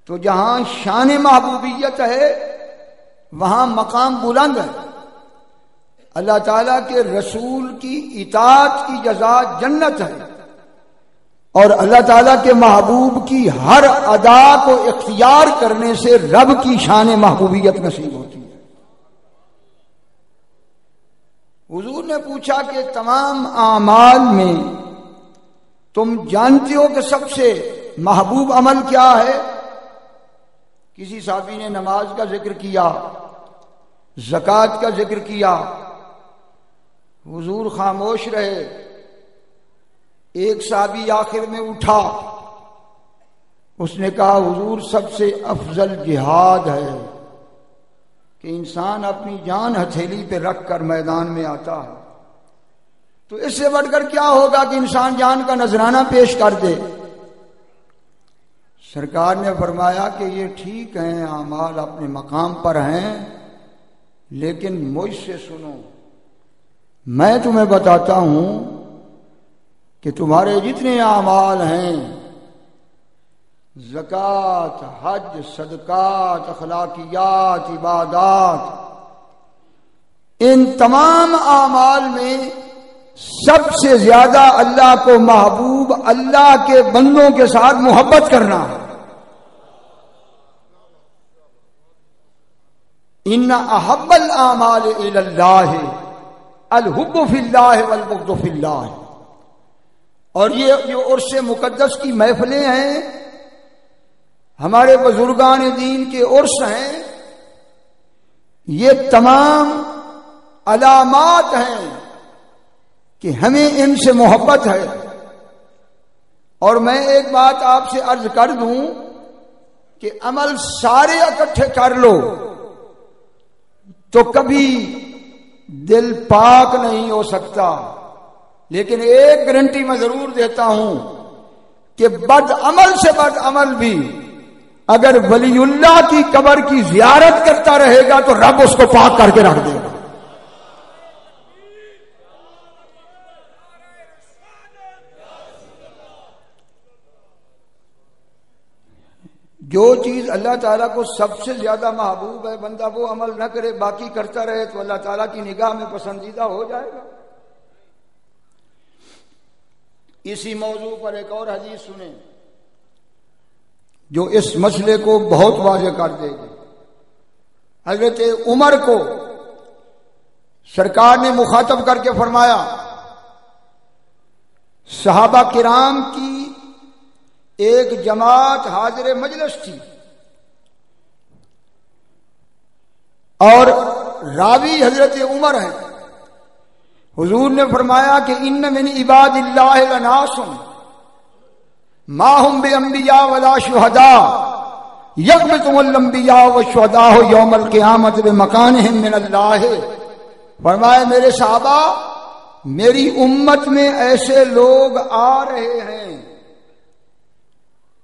تو جہاں شان محبوبیت ہے وہاں مقام بلند ہے. اللہ تعالیٰ کے رسول کی اطاعت کی جزا جنت ہے، اور اللہ تعالیٰ کے محبوب کی ہر ادا کو اختیار کرنے سے رب کی شان محبوبیت نصیب ہوتی ہے. حضور نے پوچھا کہ تمام اعمال میں تم جانتے ہو کہ سب سے محبوب عمل کیا ہے؟ کسی صحابی نے نماز کا ذکر کیا، زکوٰۃ کا ذکر کیا. حضور خاموش رہے. ایک صحابی آخر میں اٹھا، اس نے کہا حضور سب سے افضل جہاد ہے کہ انسان اپنی جان ہتھیلی پہ رکھ کر میدان میں آتا ہے. تو اس سے بڑھ کر کیا ہوگا کہ انسان جان کا نذرانہ پیش کر دے. سرکار نے فرمایا کہ یہ ٹھیک ہیں، اعمال اپنے مقام پر ہیں، لیکن مجھ سے سنو، میں تمہیں بتاتا ہوں کہ تمہارے جتنے اعمال ہیں، زکوٰۃ، حج، صدقات، اخلاقیات، عبادات، ان تمام اعمال میں سب سے زیادہ اللہ کو محبوب اللہ کے بندوں کے ساتھ محبت کرنا ہے. ان احب الاعمال الی اللہ الحب فی اللہ والبغض فی اللہ. اور یہ جو عرس مقدس کی محفلیں ہیں، ہمارے بزرگان دین کے عرس ہیں، یہ تمام علامات ہیں کہ ہمیں ان سے محبت ہے. اور میں ایک بات آپ سے عرض کر دوں کہ عمل سارے اکٹھے کر لو تو کبھی دل پاک نہیں ہو سکتا. لیکن ایک گارنٹی میں ضرور دیتا ہوں کہ بد عمل سے بد عمل بھی اگر ولی اللہ کی قبر کی زیارت کرتا رہے گا تو رب اس کو پاک کر کے رکھ دے گا. جو چیز اللہ تعالیٰ کو سب سے زیادہ محبوب ہے، بندہ وہ عمل نہ کرے، باقی کرتا رہے تو اللہ تعالیٰ کی نگاہ میں پسندیدہ ہو جائے گا. اسی موضوع پر ایک اور حدیث سنیں جو اس مسئلے کو بہت واضح کر دے گی. حضرت عمر کو سرکار نے مخاطب کر کے فرمایا، صحابہ کرام کی ایک جماعت حاضر مجلس تھی اور راوی حضرت عمر ہیں. حضور نے فرمایا کہ ان من عباد اللہ لناس ما هم بانبیاء ولا شہداء یغبطهم الانبیاء والشہداء یوم القیامت بمکانہم من اللہ. فرمایا میرے صحابہ، میری امت میں ایسے لوگ آ رہے ہیں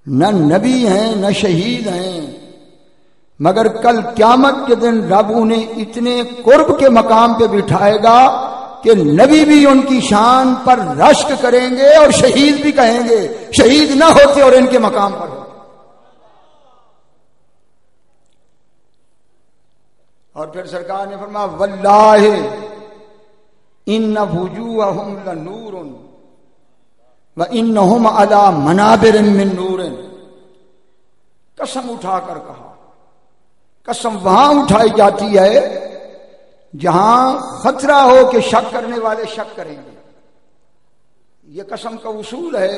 نہ نبی ہیں نہ شہید ہیں، مگر کل قیامت کے دن رب انہیں اتنے قرب کے مقام پہ بٹھائے گا کہ نبی بھی ان کی شان پر رشک کریں گے اور شہید بھی کہیں گے شہید نہ ہوتے اور ان کے مقام پر ہوتے۔ اور پھر سرکار نے فرمایا واللہ ان وجوہہم لنور وانہم علی منابر من نور، قسم اٹھا کر کہا، قسم وہاں اٹھائی جاتی ہے جہاں خطرہ ہو کہ شک کرنے والے شک کریں گے۔ یہ قسم کا اصول ہے،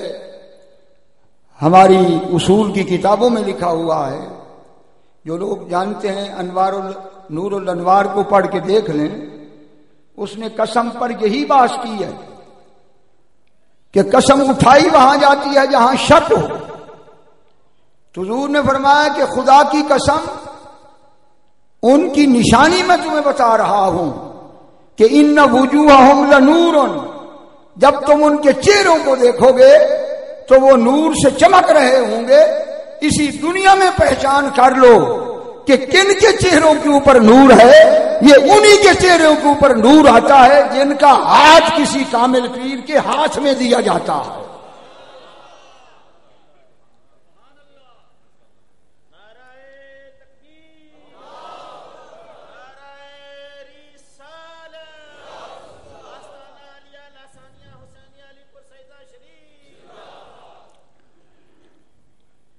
ہماری اصول کی کتابوں میں لکھا ہوا ہے، جو لوگ جانتے ہیں نور الانوار کو پڑھ کے دیکھ لیں، اس نے قسم پر یہی بات کی ہے کہ قسم اٹھائی وہاں جاتی ہے جہاں شک ہو۔ تو حضور نے فرمایا کہ خدا کی قسم ان کی نشانی میں تمہیں بتا رہا ہوں کہ ان وجوہہم لنور، جب تم ان کے چہروں کو دیکھو گے تو وہ نور سے چمک رہے ہوں گے۔ اسی دنیا میں پہچان کر لو کہ کن کے چہروں کے اوپر نور ہے، یہ انہی کے چہروں کے اوپر نور آتا ہے جن کا ہاتھ کسی کامل پیر کے ہاتھ میں دیا جاتا ہے۔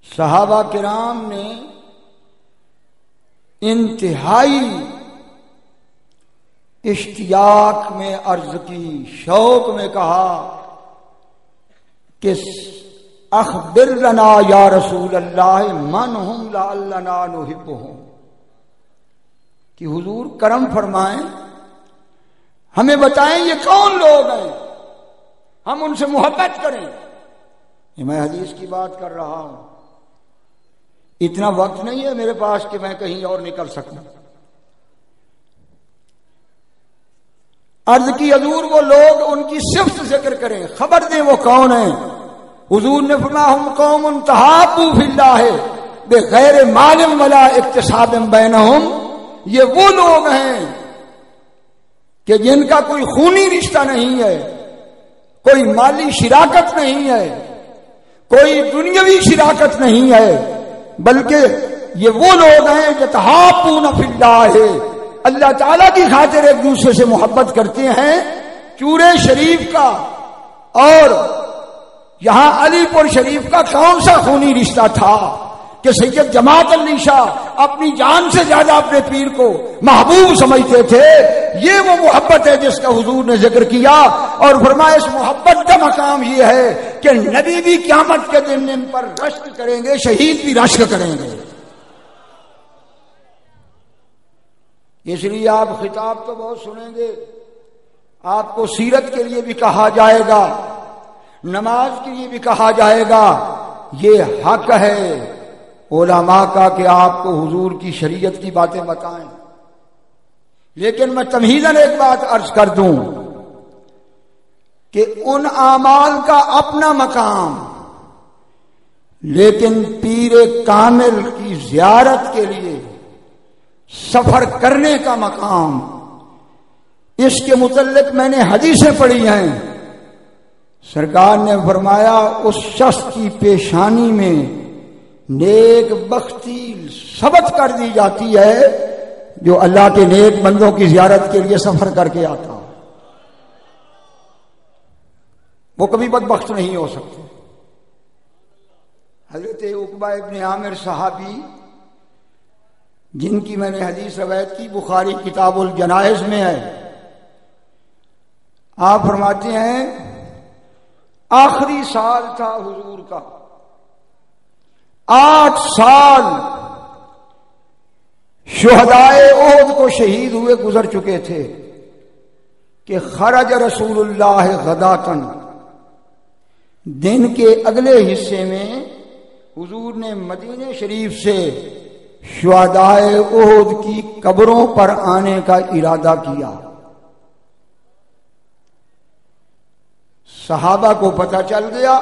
صحابہ کرام نے انتہائی اشتیاق میں عرض کی، شوق میں کہا کہ اخبر لنا یا رسول اللہ من ہم لعلنا نحبہم، کہ حضور کرم فرمائیں ہمیں بتائیں یہ کون لوگ ہیں، ہم ان سے محبت کریں۔ یہ میں حدیث کی بات کر رہا ہوں، اتنا وقت نہیں ہے میرے پاس کہ میں کہیں اور نکل سکوں۔ عرض کی حضور وہ لوگ ان کی صفت ذکر کریں، خبر دیں وہ کون ہیں۔ حضور نے فرمایا ہم قوم تحابوا فی اللہ بغیر مال ولا اکتساب بینہم، یہ وہ لوگ ہیں کہ جن کا کوئی خونی رشتہ نہیں ہے، کوئی مالی شراکت نہیں ہے، کوئی دنیاوی شراکت نہیں ہے، بلکہ یہ وہ لوگ ہیں جو تحابون فی اللہ، اللہ تعالیٰ کی خاطر ایک دوسرے سے محبت کرتے ہیں۔ چورے شریف کا اور یہاں علی پور شریف کا کون سا خونی رشتہ تھا کہ سید جماعت علی شاہ اپنی جان سے زیادہ اپنے پیر کو محبوب سمجھتے تھے؟ یہ وہ محبت ہے جس کا حضور نے ذکر کیا، اور فرمایا اس محبت کا مقام یہ ہے کہ نبی بھی قیامت کے دن ان پر رشک کریں گے، شہید بھی رشک کریں گے۔ اس لیے آپ خطاب تو بہت سنیں گے، آپ کو سیرت کے لیے بھی کہا جائے گا، نماز کے لیے بھی کہا جائے گا، یہ حق ہے علماء کا کہ آپ کو حضور کی شریعت کی باتیں بتائیں۔ لیکن میں تمہیداً ایک بات عرض کر دوں کہ ان اعمال کا اپنا مقام، لیکن پیر کامل کی زیارت کے لیے سفر کرنے کا مقام، اس کے متعلق میں نے حدیثیں پڑھی ہیں۔ سرکار نے فرمایا اس شخص کی پیشانی میں نیک بختی ثبت کر دی جاتی ہے جو اللہ کے نیک بندوں کی زیارت کے لیے سفر کر کے آتا، وہ کبھی بدبخت نہیں ہو سکتے۔ حضرت عقبہ ابن عامر صحابی، جن کی میں نے حدیث روایت کی، بخاری کتاب الجنائز میں ہے، آپ فرماتے ہیں آخری سال تھا حضور کا، 8 سال شہدائے احد کو شہید ہوئے گزر چکے تھے کہ خرج رسول اللہ غداتن، دن کے اگلے حصے میں حضور نے مدینہ شریف سے شہدائے احد کی قبروں پر آنے کا ارادہ کیا۔ صحابہ کو پتہ چل گیا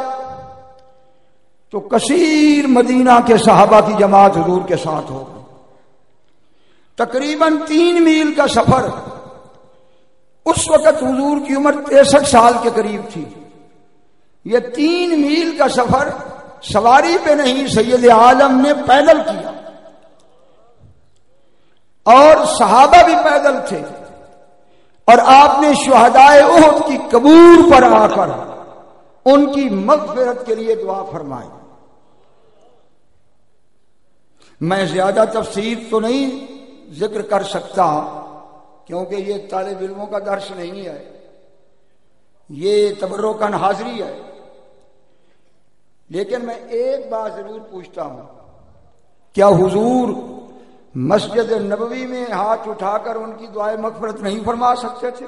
تو کثیر مدینہ کے صحابہ کی جماعت حضور کے ساتھ ہو گئی. تقریباً 3 میل کا سفر. اس وقت حضور کی عمر 63 سال کے قریب تھی. یہ 3 میل کا سفر سواری پہ نہیں، سید عالم نے پیدل کیا، اور صحابہ بھی پیدل تھے. اور آپ نے شہدائے احد کی قبور پر آ کر ان کی مغفرت کے لیے دعا فرمائی. میں زیادہ تفصیل تو نہیں ذکر کر سکتا کیونکہ یہ طالب علموں کا درس نہیں ہے، یہ تبرکاً حاضری ہے. لیکن میں ایک بات ضرور پوچھتا ہوں، کیا حضور مسجد نبوی میں ہاتھ اٹھا کر ان کی دعائے مغفرت نہیں فرما سکتے تھے؟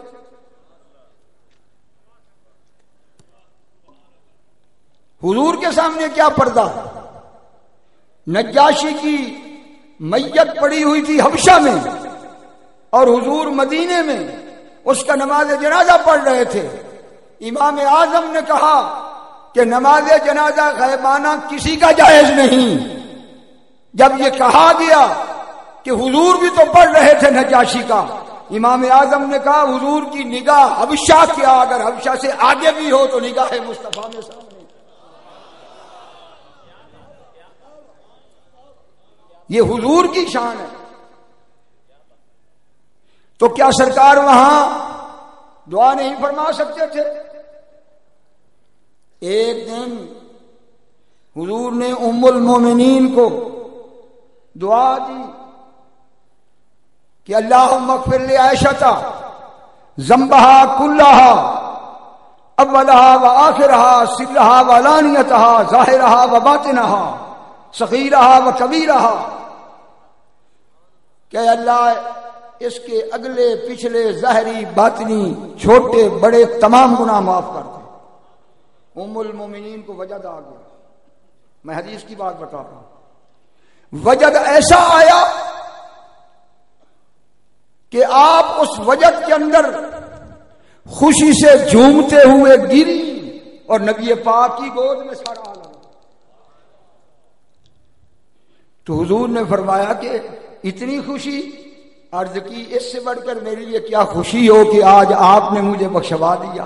حضور کے سامنے کیا پردہ ہے؟ نجاشی کی میت پڑی ہوئی تھی حبشہ میں، اور حضور مدینے میں اس کا نماز جنازہ پڑھ رہے تھے. امام اعظم نے کہا کہ نماز جنازہ غائبانہ کسی کا جائز نہیں. جب یہ کہا گیا کہ حضور بھی تو پڑھ رہے تھے نجاشی کا، امام اعظم نے کہا حضور کی نگاہ حبشہ کیا، اگر حبشہ سے آگے بھی ہو تو نگاہ مصطفیٰ میں سامنے. یہ حضور کی شان ہے. تو کیا سرکار وہاں دعا نہیں فرما سکتے تھے؟ ایک دن حضور نے ام المومنین کو دعا دی کہ اللہم اغفر لعائشہ ذنبہا کلہا اولہا و آخرہا سرہا و علانیتہا ظاہرہا و باطنہا صغیرہا و کبیرہا، کہ اللہ اس کے اگلے پچھلے ظاہری باطنی چھوٹے بڑے تمام گناہ معاف کر دے. ام المومنین کو وجد آ گیا. میں حدیث کی بات بتا رہا ہوں. وجد ایسا آیا کہ آپ اس وجد کے اندر خوشی سے جھومتے ہوئے گری اور نبی پاک کی گود میں سارا عالم. تو حضور نے فرمایا کہ اتنی خوشی؟ عرض کی اس سے بڑھ کر میرے لیے کیا خوشی ہو کہ آج آپ نے مجھے بخشوا دیا.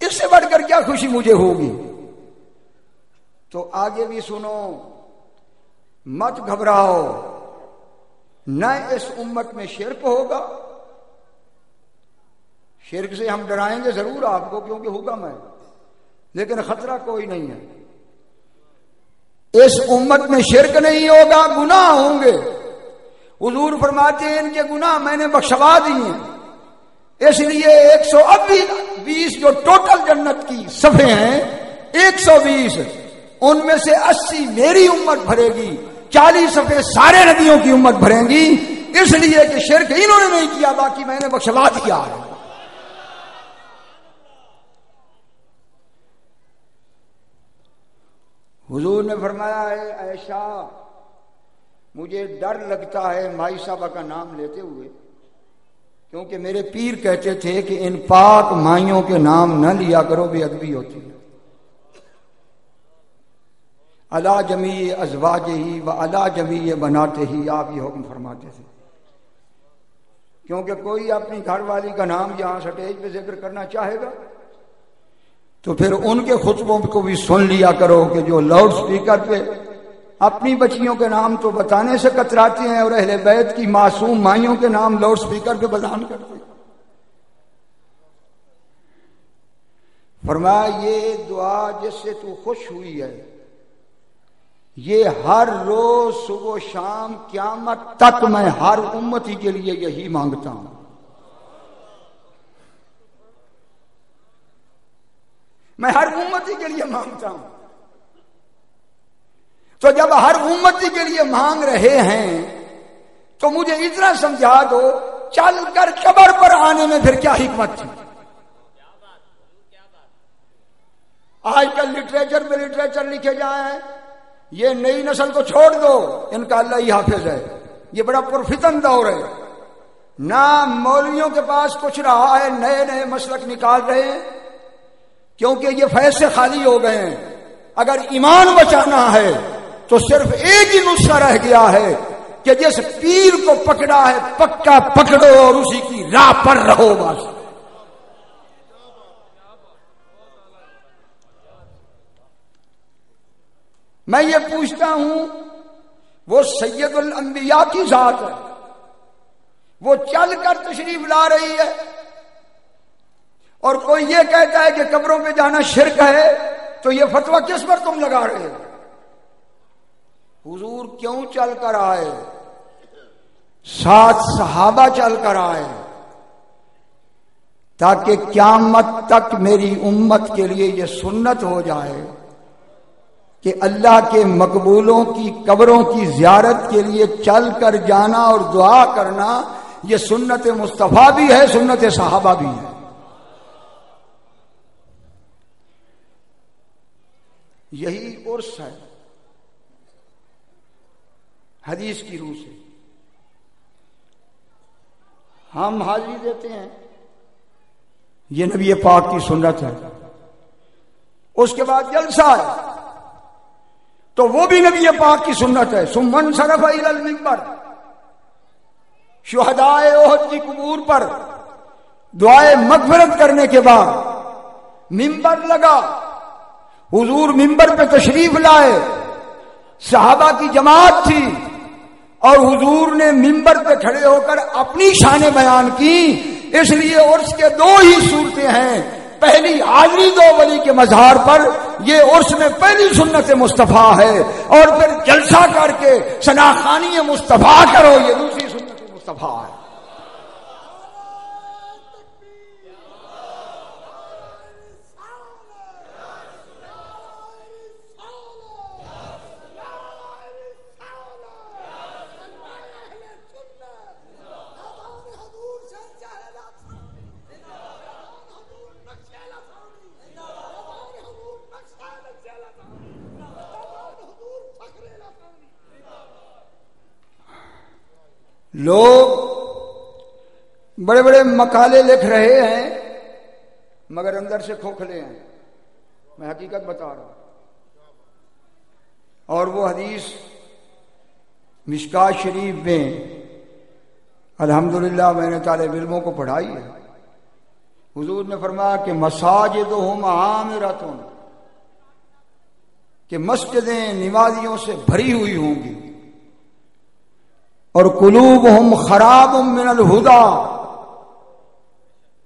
اس سے بڑھ کر کیا خوشی مجھے ہوگی؟ تو آگے بھی سنو، مت گھبراؤ، نہ اس امت میں شرک ہوگا. شرک سے ہم ڈرائیں گے ضرور آپ کو کیونکہ حکم ہے، لیکن خطرہ کوئی نہیں ہے. اس امت میں شرک نہیں ہوگا، گناہ ہوں گے. حضور فرماتے ہیں ان کے گناہ میں نے بخشوا دیے. اس لیے 120 جو ٹوٹل جنت کی صفحے ہیں 120، ان میں سے 80 میری امت بھرے گی، 40 صفحے سارے نبیوں کی امت بھریں گی. اس لیے کہ شرک انہوں نے نہیں کیا، باقی میں نے بخشوا دیا ہے. حضور نے فرمایا ہے عائشہ مجھے ڈر لگتا ہے مائی صاحبہ کا نام لیتے ہوئے، کیونکہ میرے پیر کہتے تھے کہ ان پاک مائیوں کے نام نہ لیا کرو، بے ادبی ہوتی ہے. علی جمیع ازواجہ و علی جمیع بناتہ، آپ یہ حکم فرماتے تھے. کیونکہ کوئی اپنی گھر والی کا نام یہاں سٹیج پہ ذکر کرنا چاہے گا تو پھر ان کے خطبوں کو بھی سن لیا کرو کہ جو لاؤڈ سپیکر پہ اپنی بچیوں کے نام تو بتانے سے کتراتے ہیں اور اہل بیت کی معصوم مائیوں کے نام لاؤڈ سپیکر پہ بیان کرتے ہیں. فرمایا یہ دعا جس سے تو خوش ہوئی ہے یہ ہر روز صبح و شام قیامت تک میں ہر امتی کے لیے یہی مانگتا ہوں. میں ہر امتی کے لیے مانگتا ہوں. تو جب ہر امتی کے لیے مانگ رہے ہیں تو مجھے اتنا سمجھا دو چل کر قبر پر آنے میں پھر کیا حکمت تھی. آج کل لٹریچر لکھے جائیں ہیں، یہ نئی نسل کو چھوڑ دو، ان کا اللہ ہی حافظ ہے. یہ بڑا پرفتن دور ہے. نہ مولویوں کے پاس کچھ رہا ہے، نئے نئے مسلک نکال رہے ہیں، کیونکہ یہ فیض سے خالی ہو گئے ہیں۔ اگر ایمان بچانا ہے تو صرف ایک ہی نسخہ رہ گیا ہے کہ جس پیر کو پکڑا ہے پکا پکڑو اور اسی کی راہ پر رہو بس۔ میں یہ پوچھتا ہوں، وہ سید الانبیاء کی ذات ہے، وہ چل کر تشریف لا رہی ہے، اور کوئی یہ کہتا ہے کہ قبروں پہ جانا شرک ہے، تو یہ فتویٰ کس پر تم لگا رہے ہو؟ حضور کیوں چل کر آئے؟ 7 صحابہ چل کر آئے تاکہ قیامت تک میری امت کے لیے یہ سنت ہو جائے کہ اللہ کے مقبولوں کی قبروں کی زیارت کے لیے چل کر جانا اور دعا کرنا یہ سنت مصطفیٰ بھی ہے، سنت صحابہ بھی ہے۔ یہی عرس ہے حدیث کی روح سے ہم حاضری دیتے ہیں، یہ نبی پاک کی سنت ہے۔ اس کے بعد جلسہ ہے تو وہ بھی نبی پاک کی سنت ہے۔ ثم انصرف الی المنبر، شہدائے احد کی قبور پر دعائے مغفرت کرنے کے بعد منبر لگا، حضور منبر پہ تشریف لائے، صحابہ کی جماعت تھی، اور حضور نے منبر پہ کھڑے ہو کر اپنی شان بیان کی۔ اس لیے عرس کے 2 ہی صورتیں ہیں، پہلی حاضری دو ولی کے مزار پر، یہ عرس میں پہلی سنت مصطفیٰ ہے، اور پھر جلسہ کر کے شناخانی مصطفیٰ کرو، یہ دوسری سنت مصطفیٰ ہے۔ لوگ بڑے بڑے مقالے لکھ رہے ہیں مگر اندر سے کھوکھلے ہیں، میں حقیقت بتا رہا ہوں۔ اور وہ حدیث مشکات شریف میں الحمدللہ میں نے طالب علموں کو پڑھائی ہے، حضور نے فرمایا کہ مساجدہم عامرۃ، کہ مسجدیں نمازیوں سے بھری ہوئی ہوں گی، اور قلوبہم خراب من الہدی،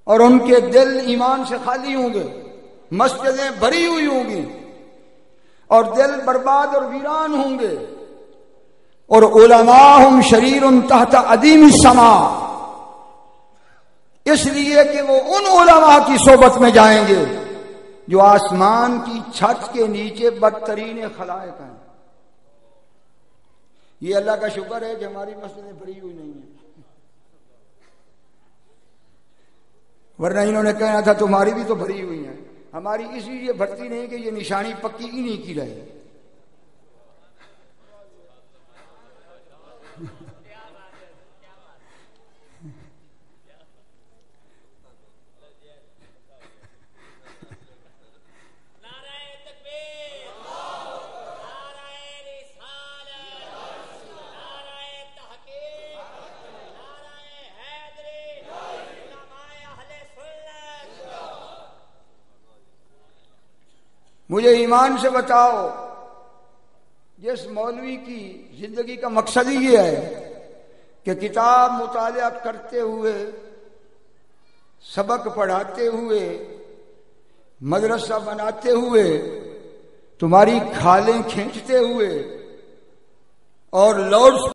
اور ان کے دل ایمان سے خالی ہوں گے۔ مسجدیں بھری ہوئی ہوں گی اور دل برباد اور ویران ہوں گے، اور علماءہم شریر تحت عدیم السماء، اس لیے کہ وہ ان علماء کی صحبت میں جائیں گے جو آسمان کی چھت کے نیچے بدترین خلائق ہیں۔ یہ اللہ کا شکر ہے کہ ہماری مسجدیں بھری ہوئی نہیں ہیں، ورنہ انہوں نے کہنا تھا تمہاری بھی تو بھری ہوئی ہیں۔ ہماری اس لیے بھرتی نہیں کہ یہ نشانی پکی انہی کی رہے۔ مجھے ایمان سے بتاؤ، جس مولوی کی زندگی کا مقصد ہی یہ ہے کہ کتاب مطالعہ کرتے ہوئے، سبق پڑھاتے ہوئے، مدرسہ بناتے ہوئے، تمہاری کھالیں کھینچتے ہوئے اور لوڈ